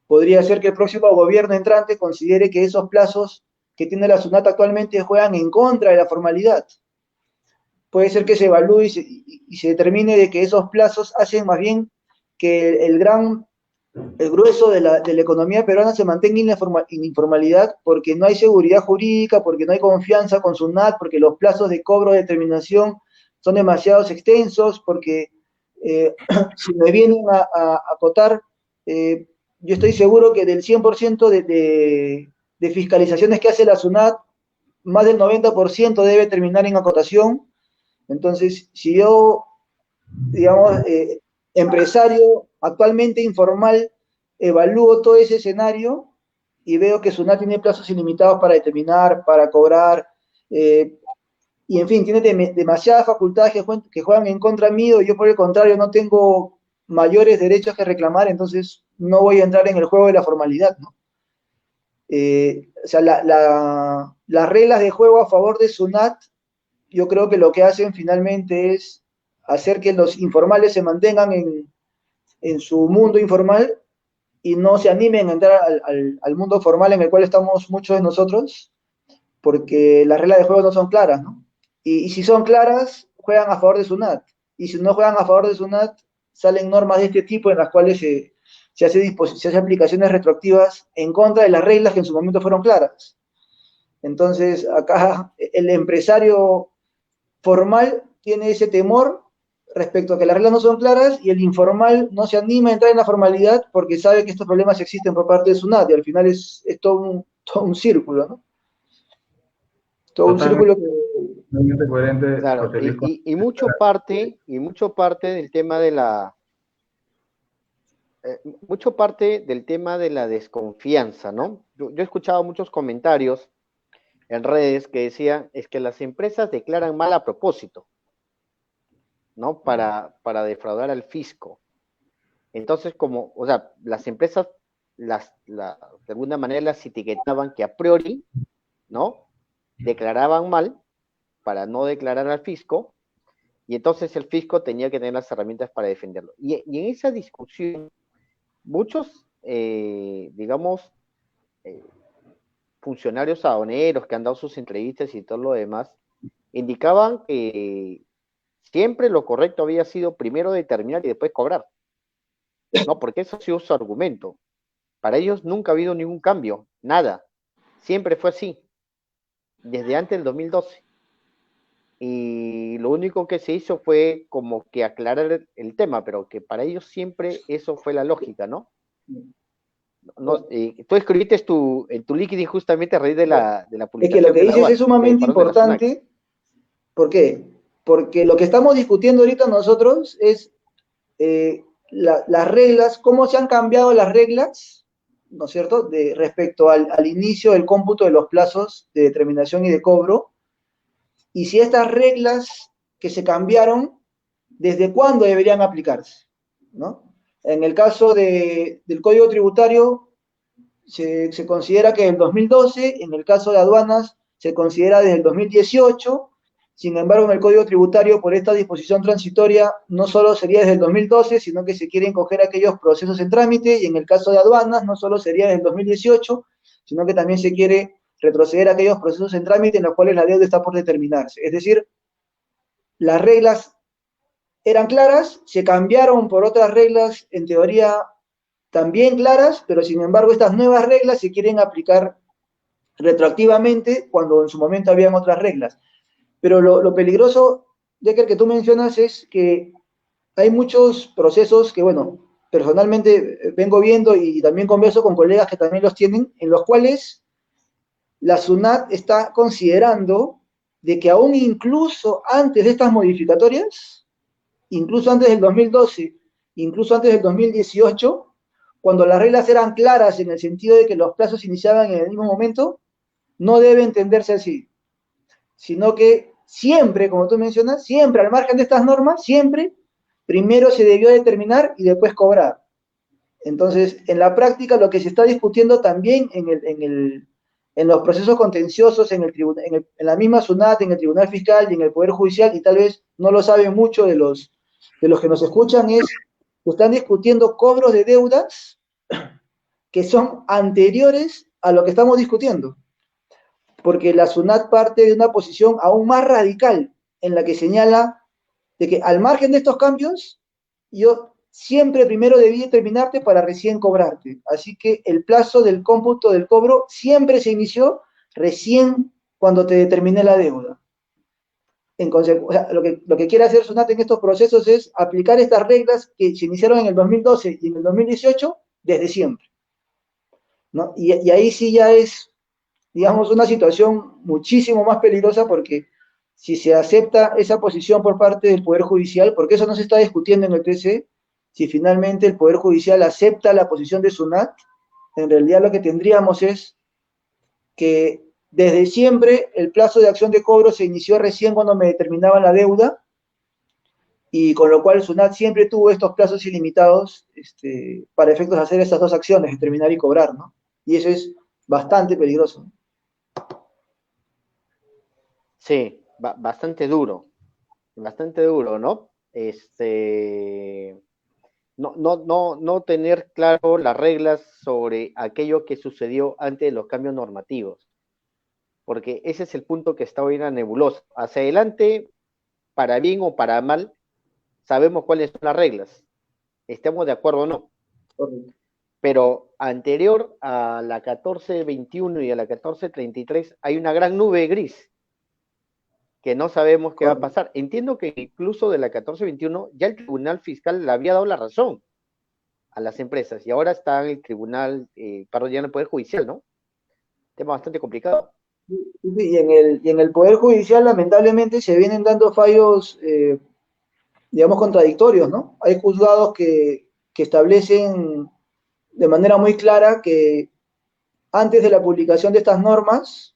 Podría ser que el próximo gobierno entrante considere que esos plazos que tiene la SUNAT actualmente juegan en contra de la formalidad. Puede ser que se evalúe y se determine de que esos plazos hacen más bien que el grueso de la economía peruana se mantenga en informalidad porque no hay seguridad jurídica, porque no hay confianza con SUNAT, porque los plazos de cobro de determinación son demasiado extensos, porque si me vienen a acotar, yo estoy seguro que del 100% de fiscalizaciones que hace la SUNAT, más del 90% debe terminar en acotación. Entonces, si yo, digamos, empresario actualmente informal, evalúo todo ese escenario y veo que SUNAT tiene plazos ilimitados para determinar, para cobrar, eh, y en fin, tiene demasiadas facultades que juegan en contra mío, y yo por el contrario no tengo mayores derechos que reclamar, entonces no voy a entrar en el juego de la formalidad, ¿no? O sea, las reglas de juego a favor de SUNAT, yo creo que lo que hacen finalmente es hacer que los informales se mantengan en su mundo informal y no se animen a entrar al mundo formal en el cual estamos muchos de nosotros, porque las reglas de juego no son claras, ¿no? Y si son claras, juegan a favor de SUNAT. Y si no juegan a favor de SUNAT, salen normas de este tipo en las cuales se hace aplicaciones retroactivas en contra de las reglas que en su momento fueron claras. Entonces, acá el empresario formal tiene ese temor respecto a que las reglas no son claras y el informal no se anima a entrar en la formalidad porque sabe que estos problemas existen por parte de SUNAT y al final es todo un círculo, ¿no? Todo un Totalmente, círculo que... totalmente coherente, Claro, José Luis. y mucho parte del tema de mucho parte del tema de la desconfianza, ¿no? Yo he escuchado muchos comentarios en redes que decían, es que las empresas declaran mal a propósito, ¿no? Para defraudar al fisco. Entonces, o sea, las empresas de alguna manera las etiquetaban que a priori, ¿no? Declaraban mal para no declarar al fisco, y entonces el fisco tenía que tener las herramientas para defenderlo. Y en esa discusión, muchos, digamos, funcionarios aduaneros que han dado sus entrevistas y todo lo demás, indicaban que siempre lo correcto había sido primero determinar y después cobrar, ¿no? Porque eso ha sido su argumento. Para ellos nunca ha habido ningún cambio, nada. Siempre fue así, desde antes del 2012. Y lo único que se hizo fue como que aclarar el tema, pero que para ellos siempre eso fue la lógica, ¿no? Tú escribiste en tu LinkedIn justamente a raíz de la Es que lo publicación que de la dices es UAT, sumamente perdón, de la SUNAC. importante ¿Por qué? Porque lo que estamos discutiendo ahorita nosotros es las reglas, cómo se han cambiado las reglas, ¿no es cierto?, respecto al inicio del cómputo de los plazos de determinación y de cobro, y si estas reglas que se cambiaron, ¿desde cuándo deberían aplicarse? ¿No? En el caso del Código Tributario, se considera que en el 2012, en el caso de aduanas, se considera desde el 2018. Sin embargo, en el Código Tributario, por esta disposición transitoria, no solo sería desde el 2012, sino que se quieren coger aquellos procesos en trámite, y en el caso de aduanas, no solo sería desde el 2018, sino que también se quiere retroceder a aquellos procesos en trámite en los cuales la deuda está por determinarse. Es decir, las reglas eran claras, se cambiaron por otras reglas, en teoría, también claras, pero sin embargo estas nuevas reglas se quieren aplicar retroactivamente cuando en su momento habían otras reglas. Pero lo peligroso, ya que tú mencionas, es que hay muchos procesos que, bueno, personalmente vengo viendo y también converso con colegas que también los tienen, en los cuales la SUNAT está considerando de que aún incluso antes de estas modificatorias, incluso antes del 2012, incluso antes del 2018, cuando las reglas eran claras en el sentido de que los plazos iniciaban en el mismo momento, no debe entenderse así, sino que siempre, como tú mencionas, siempre al margen de estas normas, siempre primero se debió determinar y después cobrar. Entonces, en la práctica, lo que se está discutiendo también en los procesos contenciosos, en la misma SUNAT, en el Tribunal Fiscal y en el Poder Judicial, y tal vez no lo saben mucho de los que nos escuchan, es que están discutiendo cobros de deudas que son anteriores a lo que estamos discutiendo, porque la SUNAT parte de una posición aún más radical en la que señala de que al margen de estos cambios, yo siempre primero debí determinarte para recién cobrarte. Así que el plazo del cómputo del cobro siempre se inició recién cuando te determiné la deuda. O sea, lo que quiere hacer SUNAT en estos procesos es aplicar estas reglas que se iniciaron en el 2012 y en el 2018 desde siempre, ¿no? Y ahí sí ya es, digamos, una situación muchísimo más peligrosa, porque si se acepta esa posición por parte del Poder Judicial, porque eso no se está discutiendo en el TC, si finalmente el Poder Judicial acepta la posición de SUNAT, en realidad lo que tendríamos es que desde siempre el plazo de acción de cobro se inició recién cuando me determinaban la deuda, y con lo cual SUNAT siempre tuvo estos plazos ilimitados para efectos de hacer estas dos acciones, determinar y cobrar, ¿no? Y eso es bastante peligroso. Sí, bastante duro, ¿no? No tener claro las reglas sobre aquello que sucedió antes de los cambios normativos, porque ese es el punto que está hoy en la nebulosa. Hacia adelante, para bien o para mal, sabemos cuáles son las reglas, estemos de acuerdo o no, pero anterior a la 1421 y a la 1433 hay una gran nube gris que no sabemos qué va a pasar. Entiendo que incluso de la 1421 ya el Tribunal Fiscal le había dado la razón a las empresas y ahora está en el Tribunal, perdón, ya en el Poder Judicial, ¿no? Tema bastante complicado. Y en el Poder Judicial, lamentablemente, se vienen dando fallos, digamos, contradictorios, ¿no? Hay juzgados que establecen de manera muy clara que antes de la publicación de estas normas,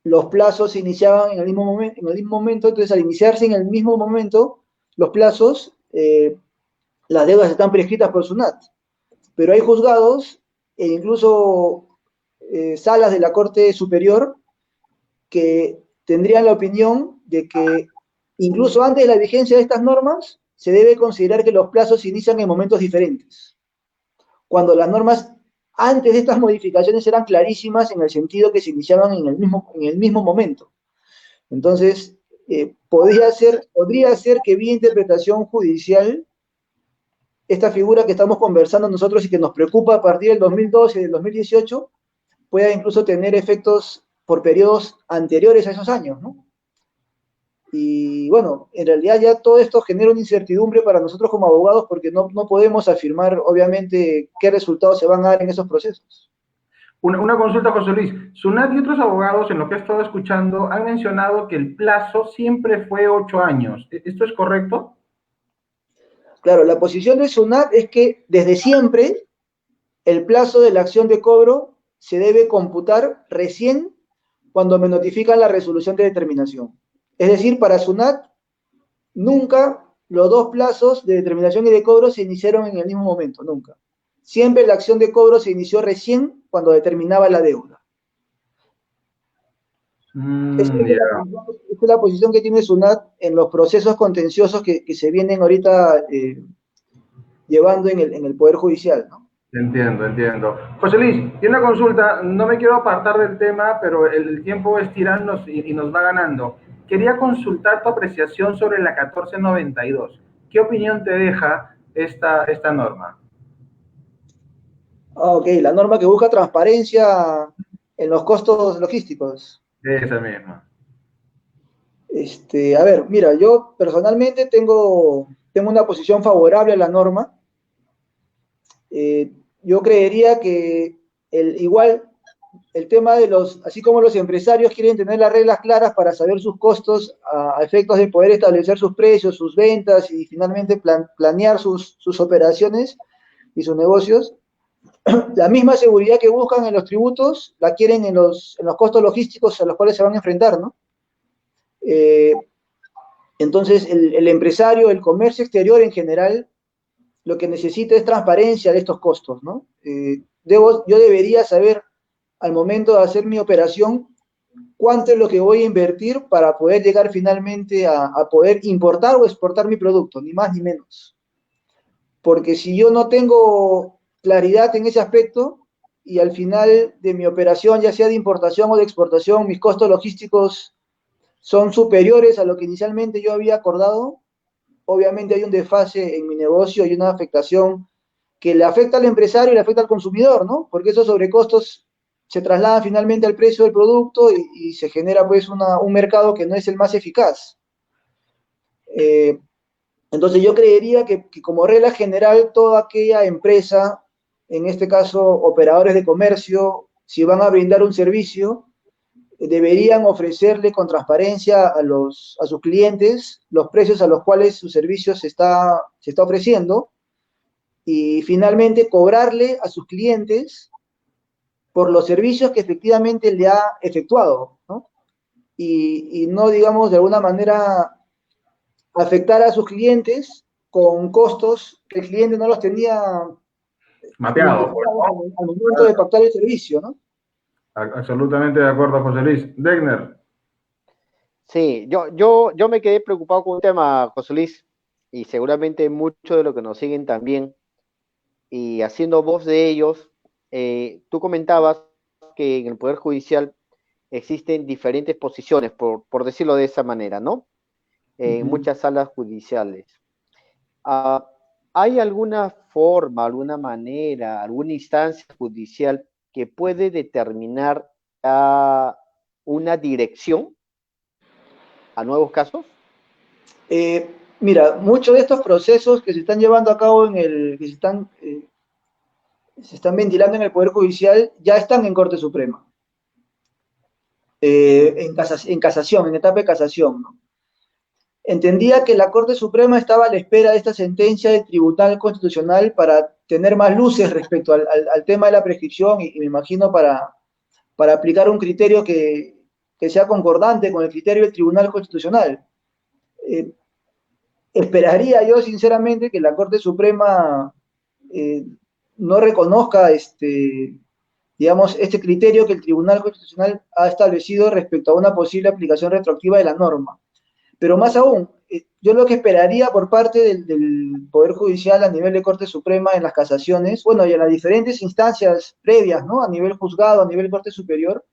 los plazos se iniciaban en el mismo momento, entonces al iniciarse en el mismo momento los plazos, las deudas están prescritas por SUNAT. Pero hay juzgados e incluso salas de la Corte Superior que tendrían la opinión de que incluso antes de la vigencia de estas normas se debe considerar que los plazos se inician en momentos diferentes, cuando las normas antes de estas modificaciones eran clarísimas en el sentido que se iniciaban en el mismo momento. Entonces, podría ser que vía interpretación judicial, esta figura que estamos conversando nosotros y que nos preocupa a partir del 2012 y del 2018, pueda incluso tener efectos por periodos anteriores a esos años, ¿no? Y bueno, en realidad ya todo esto genera una incertidumbre para nosotros como abogados, porque no podemos afirmar, obviamente, qué resultados se van a dar en esos procesos. Una consulta, José Luis. Sunat y otros abogados, en lo que he estado escuchando, han mencionado que el plazo siempre fue 8 años. ¿Esto es correcto? Claro, la posición de SUNAT es que desde siempre el plazo de la acción de cobro se debe computar recién cuando me notifican la resolución de determinación. Es decir, para SUNAT nunca los dos plazos de determinación y de cobro se iniciaron en el mismo momento, nunca. Siempre la acción de cobro se inició recién cuando determinaba la deuda. Esa Ya. es la posición que tiene SUNAT en los procesos contenciosos que se vienen ahorita llevando en el Poder Judicial, ¿no? Entiendo, entiendo. José Luis, y una consulta, no me quiero apartar del tema, pero el tiempo es tirarnos y nos va ganando. Quería consultar tu apreciación sobre la 1492. ¿Qué opinión te deja esta norma? Ah, ok, la norma que busca transparencia en los costos logísticos. Esa misma. A ver, mira, yo personalmente tengo una posición favorable a la norma. Yo creería que igual el tema de así como los empresarios quieren tener las reglas claras para saber sus costos a efectos de poder establecer sus precios, sus ventas y finalmente planear sus operaciones y sus negocios, la misma seguridad que buscan en los tributos la quieren en los costos logísticos a los cuales se van a enfrentar, ¿no? Eh, entonces, el empresario, el comercio exterior en general, lo que necesita es transparencia de estos costos, ¿no? Yo debería saber al momento de hacer mi operación cuánto es lo que voy a invertir para poder llegar finalmente a poder importar o exportar mi producto, ni más ni menos. Porque si yo no tengo claridad en ese aspecto y al final de mi operación, ya sea de importación o de exportación, mis costos logísticos son superiores a lo que inicialmente yo había acordado, obviamente hay un desfase en mi negocio y una afectación que le afecta al empresario y le afecta al consumidor, ¿no? Porque esos sobrecostos se trasladan finalmente al precio del producto y se genera pues un mercado que no es el más eficaz. Eh, entonces yo creería que como regla general toda aquella empresa, en este caso operadores de comercio, si van a brindar un servicio, deberían ofrecerle con transparencia a sus clientes los precios a los cuales su servicio se está ofreciendo y finalmente cobrarle a sus clientes por los servicios que efectivamente le ha efectuado, ¿no? Y no, digamos, de alguna manera afectar a sus clientes con costos que el cliente no los tenía Mapeado, pues, identificados ¿no? al momento de pactar el servicio, ¿no? Absolutamente de acuerdo, José Luis. Degner. Sí, yo me quedé preocupado con un tema, José Luis, y seguramente muchos de los que nos siguen también, y haciendo voz de ellos, tú comentabas que en el Poder Judicial existen diferentes posiciones, por decirlo de esa manera, ¿no? En muchas salas judiciales. Ah, ¿hay alguna forma, alguna manera, alguna instancia judicial que puede determinar una dirección a nuevos casos? Mira, muchos de estos procesos que se están llevando a cabo que se están ventilando en el Poder Judicial ya están en Corte Suprema, en casación, en etapa de casación, ¿no? Entendía que la Corte Suprema estaba a la espera de esta sentencia del Tribunal Constitucional para tener más luces respecto al tema de la prescripción y me imagino para aplicar un criterio que sea concordante con el criterio del Tribunal Constitucional. Eh, Esperaría yo sinceramente que la Corte Suprema eh, no reconozca digamos, este criterio que el Tribunal Constitucional ha establecido respecto a una posible aplicación retroactiva de la norma. Pero más aún, yo lo que esperaría por parte del Poder Judicial a nivel de Corte Suprema en las casaciones, bueno, y en las diferentes instancias previas, ¿no? A nivel juzgado, a nivel Corte Superior,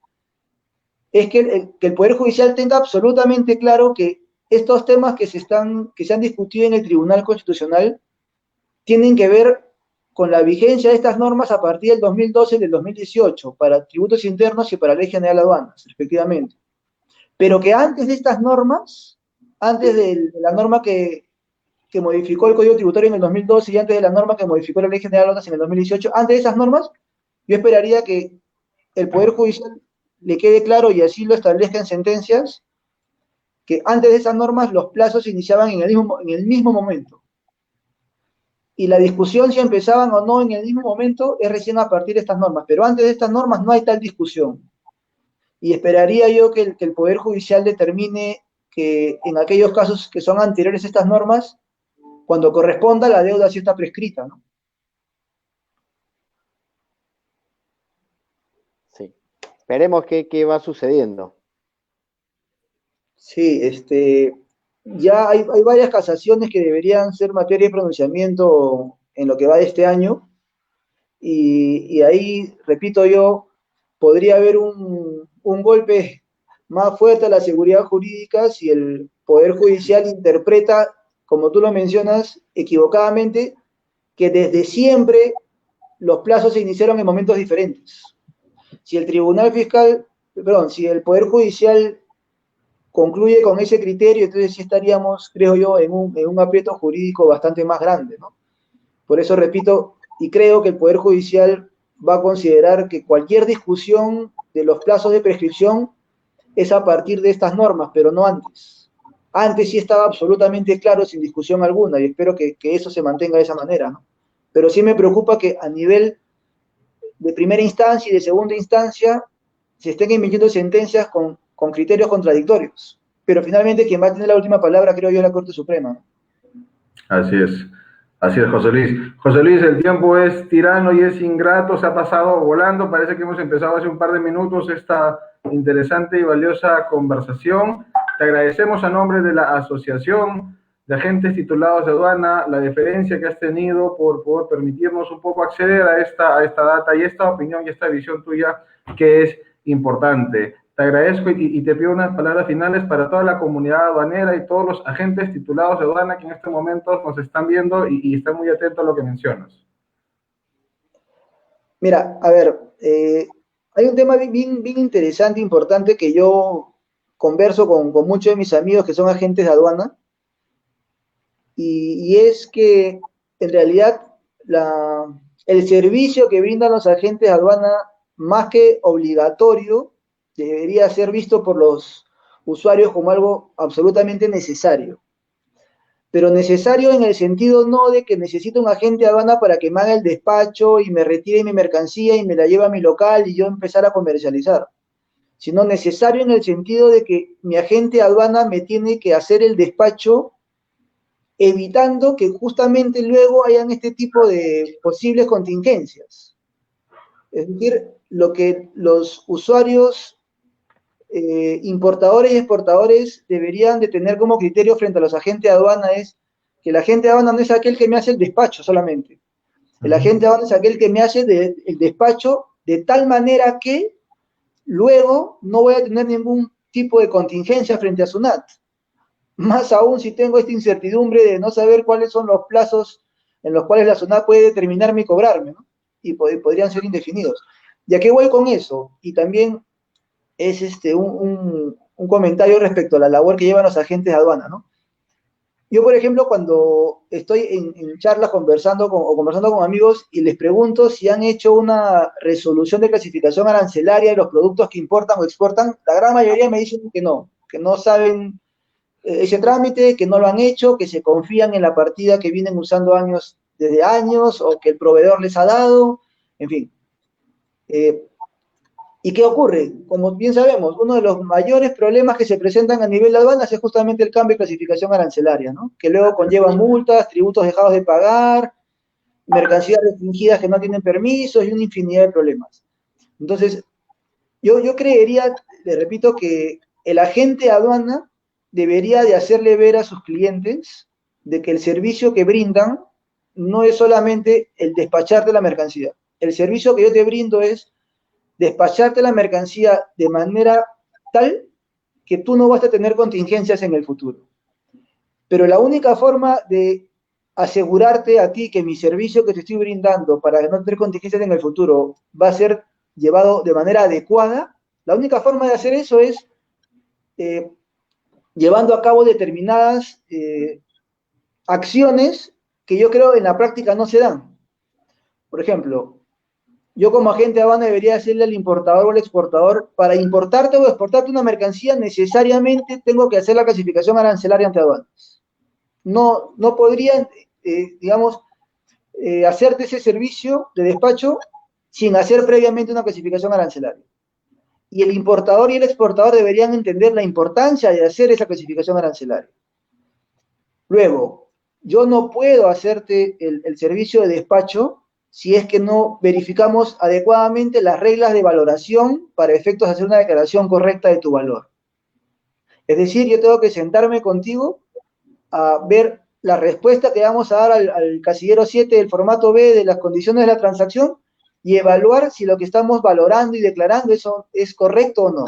es que el Poder Judicial tenga absolutamente claro que estos temas que se han discutido en el Tribunal Constitucional tienen que ver con la vigencia de estas normas a partir del 2012 y del 2018 para tributos internos y para la Ley General de Aduanas, respectivamente. Pero que antes de estas normas, antes de la norma que modificó el Código Tributario en el 2012 y antes de la norma que modificó la Ley General de Aduanas en el 2018, antes de esas normas, yo esperaría que el Poder Judicial le quede claro y así lo establezca en sentencias, que antes de esas normas los plazos se iniciaban en el mismo momento. Y la discusión si empezaban o no en el mismo momento es recién a partir de estas normas, pero antes de estas normas no hay tal discusión. Y esperaría yo que el Poder Judicial determine que en aquellos casos que son anteriores a estas normas, cuando corresponda, la deuda sí está prescrita, ¿no? Sí. Veremos qué va sucediendo. Sí, ya hay varias casaciones que deberían ser materia de pronunciamiento en lo que va de este año, y ahí, repito yo, podría haber un golpe más fuerte a la seguridad jurídica si el Poder Judicial interpreta, como tú lo mencionas, equivocadamente, que desde siempre los plazos se iniciaron en momentos diferentes. Si el Tribunal Fiscal, perdón, si el Poder Judicial concluye con ese criterio, entonces sí estaríamos, creo yo, en un aprieto jurídico bastante más grande, ¿no? Por eso repito, y creo que el Poder Judicial va a considerar que cualquier discusión de los plazos de prescripción es a partir de estas normas, pero no antes. Antes sí estaba absolutamente claro, sin discusión alguna, y espero que eso se mantenga de esa manera, ¿no? Pero sí me preocupa que a nivel de primera instancia y de segunda instancia se estén emitiendo sentencias con criterios contradictorios. Pero finalmente quien va a tener la última palabra, creo yo, es la Corte Suprema, ¿no? Así es, José Luis. José Luis, el tiempo es tirano y es ingrato, se ha pasado volando, parece que hemos empezado hace un par de minutos esta interesante y valiosa conversación. Te agradecemos a nombre de la Asociación de Agentes Titulados de Aduana la deferencia que has tenido por permitirnos un poco acceder a esta data y esta opinión y esta visión tuya que es importante. Te agradezco y te pido unas palabras finales para toda la comunidad aduanera y todos los agentes titulados de aduana que en este momento nos están viendo y están muy atentos a lo que mencionas. Mira, a ver, hay un tema bien interesante, importante, que yo converso con muchos de mis amigos que son agentes de aduana, y es que en realidad el servicio que brindan los agentes de aduana, más que obligatorio, debería ser visto por los usuarios como algo absolutamente necesario. Pero necesario en el sentido no de que necesito un agente de aduana para que me haga el despacho y me retire mi mercancía y me la lleve a mi local y yo empezar a comercializar, sino necesario en el sentido de que mi agente de aduana me tiene que hacer el despacho evitando que justamente luego hayan este tipo de posibles contingencias. Es decir, lo que los usuarios, importadores y exportadores deberían de tener como criterio frente a los agentes de aduana es que el agente de aduana no es aquel que me hace el despacho solamente. El agente de aduana es aquel que me hace el despacho de tal manera que luego no voy a tener ningún tipo de contingencia frente a SUNAT. Más aún si tengo esta incertidumbre de no saber cuáles son los plazos en los cuales la SUNAT puede determinarme y cobrarme, ¿no? Y podrían ser indefinidos. ¿Y a qué voy con eso? Y también es un comentario respecto a la labor que llevan los agentes de aduana, ¿no? Yo, por ejemplo, cuando estoy en charlas o conversando con amigos y les pregunto si han hecho una resolución de clasificación arancelaria de los productos que importan o exportan, la gran mayoría me dicen que no saben ese trámite, que no lo han hecho, que se confían en la partida que vienen usando desde años o que el proveedor les ha dado, en fin. ¿Y qué ocurre? Como bien sabemos, uno de los mayores problemas que se presentan a nivel de aduanas es justamente el cambio de clasificación arancelaria, ¿no? Que luego conlleva multas, tributos dejados de pagar, mercancías restringidas que no tienen permisos y una infinidad de problemas. Entonces, yo creería, le repito, que el agente de aduana debería de hacerle ver a sus clientes de que el servicio que brindan no es solamente el despacharte la mercancía. El servicio que yo te brindo es despacharte la mercancía de manera tal que tú no vas a tener contingencias en el futuro. Pero la única forma de asegurarte a ti que mi servicio que te estoy brindando para no tener contingencias en el futuro va a ser llevado de manera adecuada, la única forma de hacer eso es eh, llevando a cabo determinadas acciones que yo creo en la práctica no se dan. Por ejemplo, yo como agente de aduana debería decirle al importador o al exportador, para importarte o exportarte una mercancía, necesariamente tengo que hacer la clasificación arancelaria ante aduanas. No podrían, digamos, hacerte ese servicio de despacho sin hacer previamente una clasificación arancelaria. Y el importador y el exportador deberían entender la importancia de hacer esa clasificación arancelaria. Luego, yo no puedo hacerte el servicio de despacho si es que no verificamos adecuadamente las reglas de valoración para efectos de hacer una declaración correcta de tu valor. Es decir, yo tengo que sentarme contigo a ver la respuesta que vamos a dar al casillero 7 del formato B de las condiciones de la transacción y evaluar si lo que estamos valorando y declarando eso es correcto o no.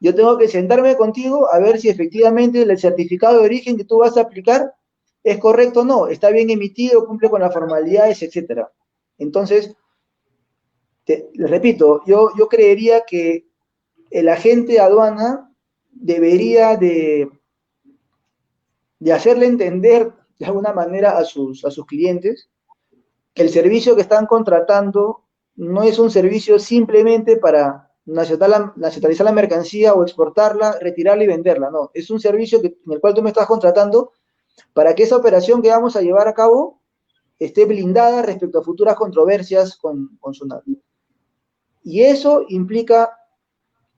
Yo tengo que sentarme contigo a ver si efectivamente el certificado de origen que tú vas a aplicar es correcto o no, está bien emitido, cumple con las formalidades, etc. Entonces, les repito, yo creería que el agente de aduana debería de hacerle entender de alguna manera a sus clientes que el servicio que están contratando no es un servicio simplemente para nacionalizar la mercancía o exportarla, retirarla y venderla, no, es un servicio en el cual tú me estás contratando para que esa operación que vamos a llevar a cabo esté blindada respecto a futuras controversias con SUNAT. Y eso implica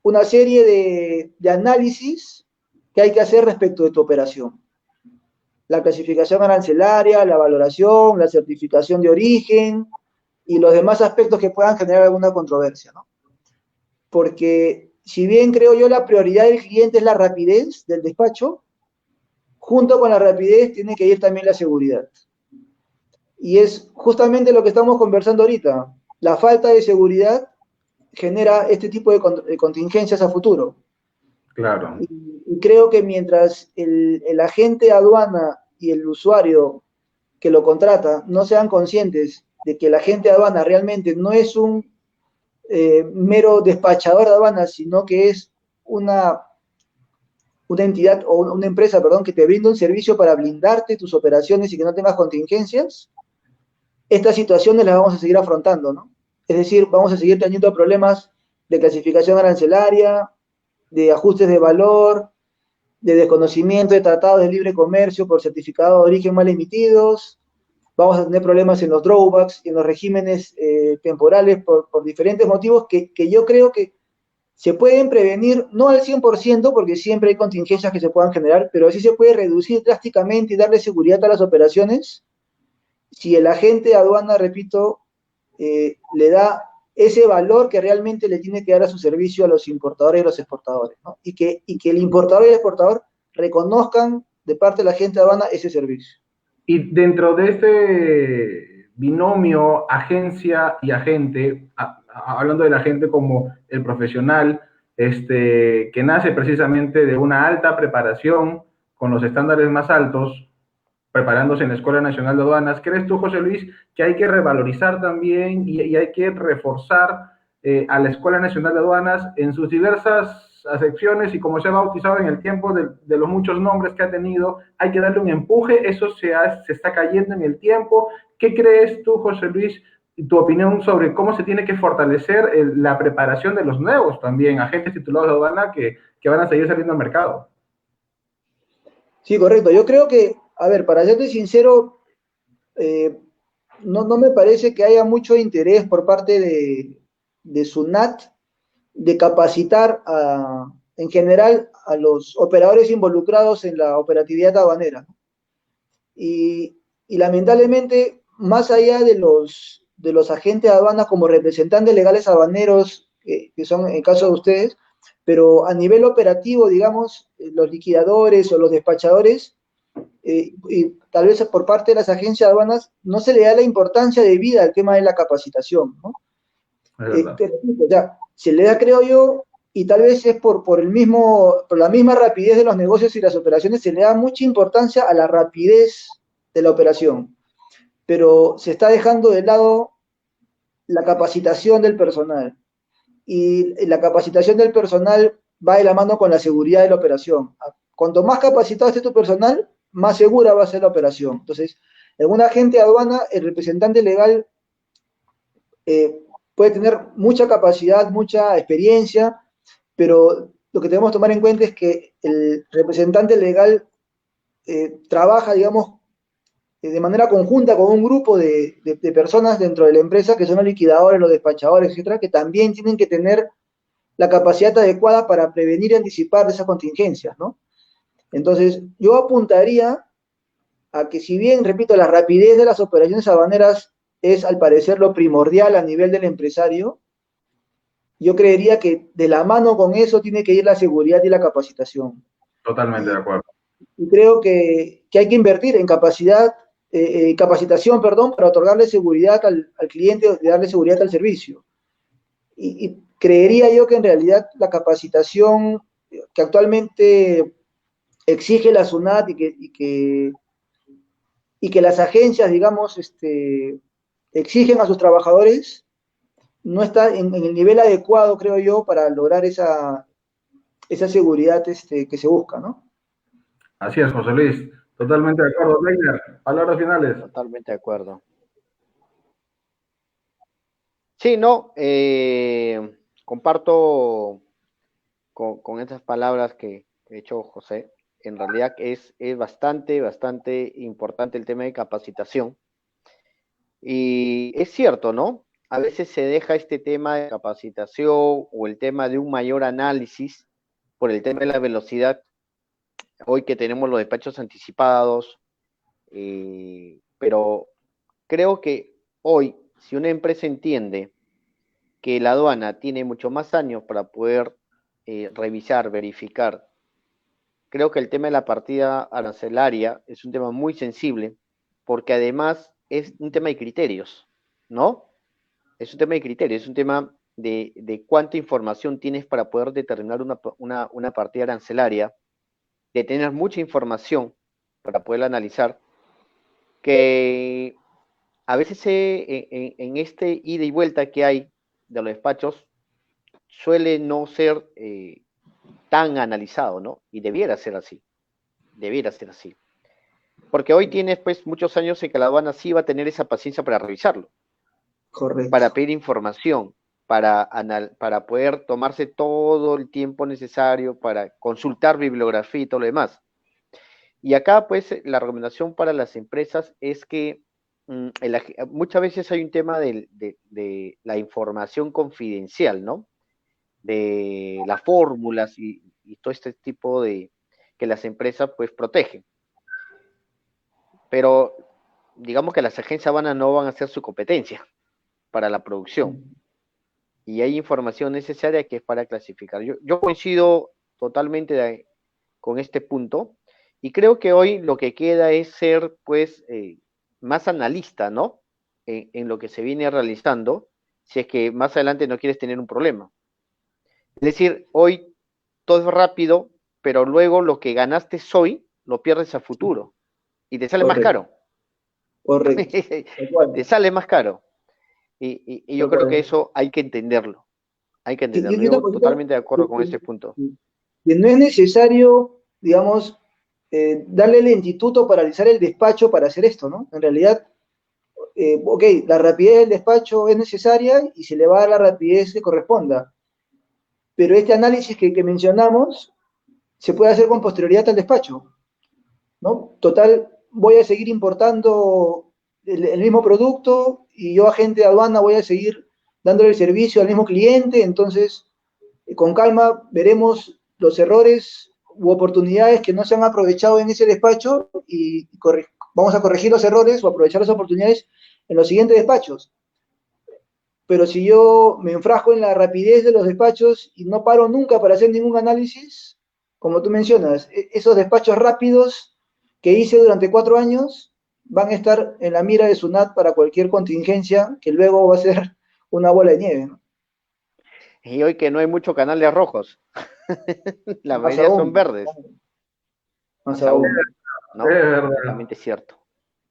una serie de análisis que hay que hacer respecto de tu operación. La clasificación arancelaria, la valoración, la certificación de origen y los demás aspectos que puedan generar alguna controversia, ¿no? Porque si bien creo yo la prioridad del cliente es la rapidez del despacho, junto con la rapidez tiene que ir también la seguridad. Y es justamente lo que estamos conversando ahorita. La falta de seguridad genera este tipo de contingencias a futuro. Claro. Y creo que mientras el agente de aduana y el usuario que lo contrata no sean conscientes de que el agente de aduana realmente no es un mero despachador de aduanas, sino que es una entidad o una empresa, perdón, que te brinda un servicio para blindarte tus operaciones y que no tengas contingencias, estas situaciones las vamos a seguir afrontando, ¿no? Es decir, vamos a seguir teniendo problemas de clasificación arancelaria, de ajustes de valor, de desconocimiento de tratados de libre comercio por certificado de origen mal emitidos, vamos a tener problemas en los drawbacks, en los regímenes temporales por diferentes motivos que yo creo que se pueden prevenir, no al 100%, porque siempre hay contingencias que se puedan generar, pero sí se puede reducir drásticamente y darle seguridad a las operaciones si el agente de aduana, repito, le da ese valor que realmente le tiene que dar a su servicio a los importadores y los exportadores, ¿no? Y que el importador y el exportador reconozcan de parte de la agente de aduana ese servicio. Y dentro de este binomio agencia y agente, hablando del agente como el profesional, que nace precisamente de una alta preparación con los estándares más altos, preparándose en la Escuela Nacional de Aduanas, ¿crees tú, José Luis, que hay que revalorizar también y hay que reforzar a la Escuela Nacional de Aduanas en sus diversas acepciones y como se ha bautizado en el tiempo de los muchos nombres que ha tenido, hay que darle un empuje, eso se está cayendo en el tiempo? ¿Qué crees tú, José Luis, tu opinión sobre cómo se tiene que fortalecer la preparación de los nuevos también agentes titulados de aduana que van a seguir saliendo al mercado? Sí, correcto. Yo creo que, a ver, para serte sincero, no me parece que haya mucho interés por parte de SUNAT de capacitar en general a los operadores involucrados en la operatividad aduanera. Y lamentablemente, más allá de los agentes de aduanas como representantes legales aduaneros, que son en el caso de ustedes, pero a nivel operativo, digamos, los liquidadores o los despachadores, y tal vez por parte de las agencias de aduanas, no se le da la importancia debida al tema de la capacitación, ¿no? Se le da, creo yo, y tal vez es por la misma rapidez de los negocios y las operaciones, se le da mucha importancia a la rapidez de la operación, pero se está dejando de lado la capacitación del personal. Y la capacitación del personal va de la mano con la seguridad de la operación. Cuanto más capacitado esté tu personal, más segura va a ser la operación. Entonces, en un agente de aduana, el representante legal puede tener mucha capacidad, mucha experiencia, pero lo que debemos tomar en cuenta es que el representante legal trabaja, digamos, de manera conjunta con un grupo de personas dentro de la empresa que son los liquidadores, los despachadores, etcétera, que también tienen que tener la capacidad adecuada para prevenir y anticipar esas contingencias, ¿no? Entonces, yo apuntaría a que si bien, repito, la rapidez de las operaciones aduaneras es al parecer lo primordial a nivel del empresario, yo creería que de la mano con eso tiene que ir la seguridad y la capacitación. Totalmente de acuerdo. Y creo que hay que invertir en capacitación, perdón, para otorgarle seguridad al cliente y darle seguridad al servicio. Y creería yo que en realidad la capacitación que actualmente exige la SUNAT y que las agencias, digamos, exigen a sus trabajadores, no está en el nivel adecuado, creo yo, para lograr esa seguridad que se busca, ¿no? Así es, José Luis. Totalmente de acuerdo. Reiner, palabras finales. Totalmente de acuerdo. Sí, no, comparto con estas palabras que ha hecho José. En realidad es bastante, bastante importante el tema de capacitación. Y es cierto, ¿no? A veces se deja este tema de capacitación o el tema de un mayor análisis por el tema de la velocidad. Hoy que tenemos los despachos anticipados, pero creo que hoy, si una empresa entiende que la aduana tiene mucho más años para poder revisar, verificar, creo que el tema de la partida arancelaria es un tema muy sensible, porque además es un tema de criterios, ¿no? Es un tema de criterios, es un tema de cuánta información tienes para poder determinar una partida arancelaria, de tener mucha información para poder analizar, que a veces en este ida y vuelta que hay de los despachos suele no ser tan analizado, ¿no? Y debiera ser así, Porque hoy tienes pues muchos años en que la aduana sí va a tener esa paciencia para revisarlo, Correcto. para pedir información, para poder tomarse todo el tiempo necesario para consultar bibliografía y todo lo demás. Y acá, pues, la recomendación para las empresas es que muchas veces hay un tema de la información confidencial, ¿no? De las fórmulas y todo este tipo de que las empresas, pues, protegen. Pero digamos que las agencias aduanas no van a hacer su competencia para la producción. Y hay información necesaria que es para clasificar. Yo coincido totalmente con este punto. Y creo que hoy lo que queda es ser, pues, más analista, ¿no? En lo que se viene realizando, si es que más adelante no quieres tener un problema. Es decir, hoy todo es rápido, pero luego lo que ganaste hoy lo pierdes a futuro y te sale más caro. Correcto. Te sale más caro. Y yo creo que eso hay que entenderlo. Hay que entenderlo. Yo totalmente de acuerdo con este punto. Que no es necesario, digamos, darle lentitud o paralizar el despacho para hacer esto, ¿no? En realidad, ok, la rapidez del despacho es necesaria y se le va a dar la rapidez que corresponda. Pero este análisis que mencionamos se puede hacer con posterioridad al despacho, ¿no? Total, voy a seguir importando el mismo producto y yo, agente de aduana, voy a seguir dándole el servicio al mismo cliente, entonces, con calma, veremos los errores u oportunidades que no se han aprovechado en ese despacho y vamos a corregir los errores o aprovechar las oportunidades en los siguientes despachos. Pero si yo me enfrasco en la rapidez de los despachos y no paro nunca para hacer ningún análisis, como tú mencionas, esos despachos rápidos que hice durante 4 años van a estar en la mira de SUNAT para cualquier contingencia que luego va a ser una bola de nieve, ¿no? Y hoy que no hay muchos canales rojos, la mayoría son verdes. Más aún. ¿No? Es verdad. Totalmente cierto.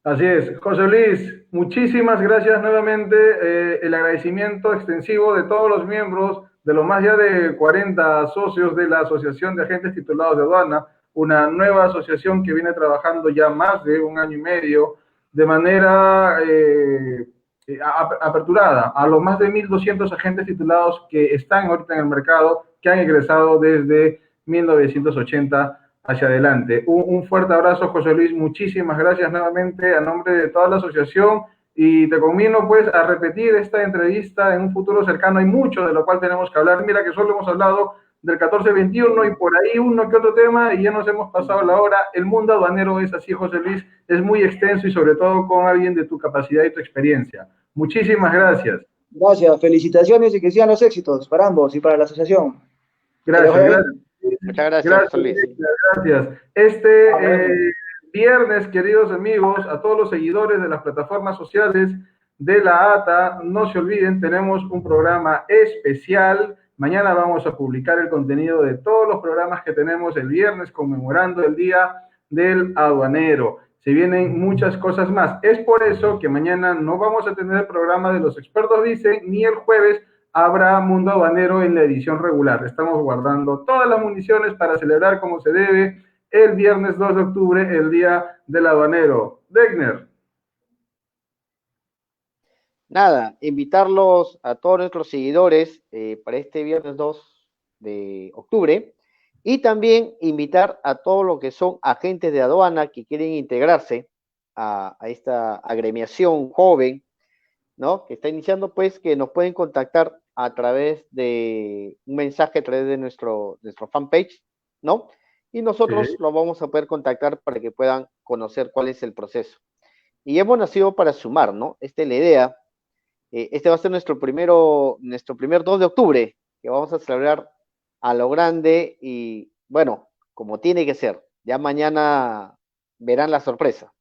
Así es. José Luis, muchísimas gracias nuevamente. El agradecimiento extensivo de todos los miembros de los más allá de 40 socios de la Asociación de Agentes Titulados de Aduana, una nueva asociación que viene trabajando ya más de 1 año y medio de manera aperturada a los más de 1.200 agentes titulados que están ahorita en el mercado, que han egresado desde 1980 hacia adelante. Un fuerte abrazo, José Luis, muchísimas gracias nuevamente a nombre de toda la asociación y te conmino pues a repetir esta entrevista en un futuro cercano. Hay mucho de lo cual tenemos que hablar. Mira que solo hemos hablado del 1421 y por ahí uno que otro tema y ya nos hemos pasado la hora. El mundo aduanero es así, José Luis, es muy extenso y sobre todo con alguien de tu capacidad y tu experiencia. Muchísimas gracias. Gracias, felicitaciones y que sigan los éxitos para ambos y para la asociación. Gracias, gracias. Muchas gracias, Gracias, José Luis. gracias. Viernes, queridos amigos, a todos los seguidores de las plataformas sociales de la ATA, no se olviden, tenemos un programa especial. Mañana vamos a publicar el contenido de todos los programas que tenemos el viernes conmemorando el Día del Aduanero. Se vienen muchas cosas más. Es por eso que mañana no vamos a tener el programa de los expertos dicen, ni el jueves habrá Mundo Aduanero en la edición regular. Estamos guardando todas las municiones para celebrar como se debe el viernes 2 de octubre, el Día del Aduanero. Degner. Nada, invitarlos a todos nuestros seguidores para este viernes 2 de octubre y también invitar a todos los que son agentes de aduana que quieren integrarse a esta agremiación joven, ¿no? Que está iniciando, pues, que nos pueden contactar a través de un mensaje a través de nuestro fanpage, ¿no? Y nosotros los vamos a poder contactar para que puedan conocer cuál es el proceso. Y hemos nacido para sumar, ¿no? Esta es la idea. Este va a ser nuestro primer 2 de octubre, que vamos a celebrar a lo grande y, bueno, como tiene que ser. Ya mañana verán la sorpresa.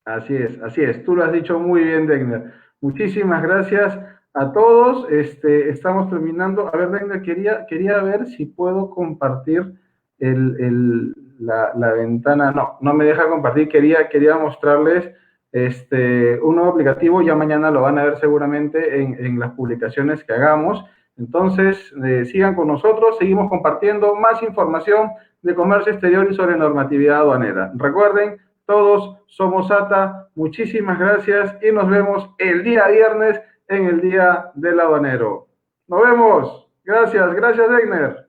Así es. Tú lo has dicho muy bien, Degner. Muchísimas gracias a todos. Estamos terminando. A ver, Degner, quería ver si puedo compartir la ventana. No me deja compartir. Quería mostrarles un nuevo aplicativo. Ya mañana lo van a ver seguramente en las publicaciones que hagamos. Entonces, sigan con nosotros. Seguimos compartiendo más información de comercio exterior y sobre normatividad aduanera. Recuerden, todos somos ATA. Muchísimas gracias y nos vemos el día viernes en el Día del Aduanero. Nos vemos. Gracias, Degner.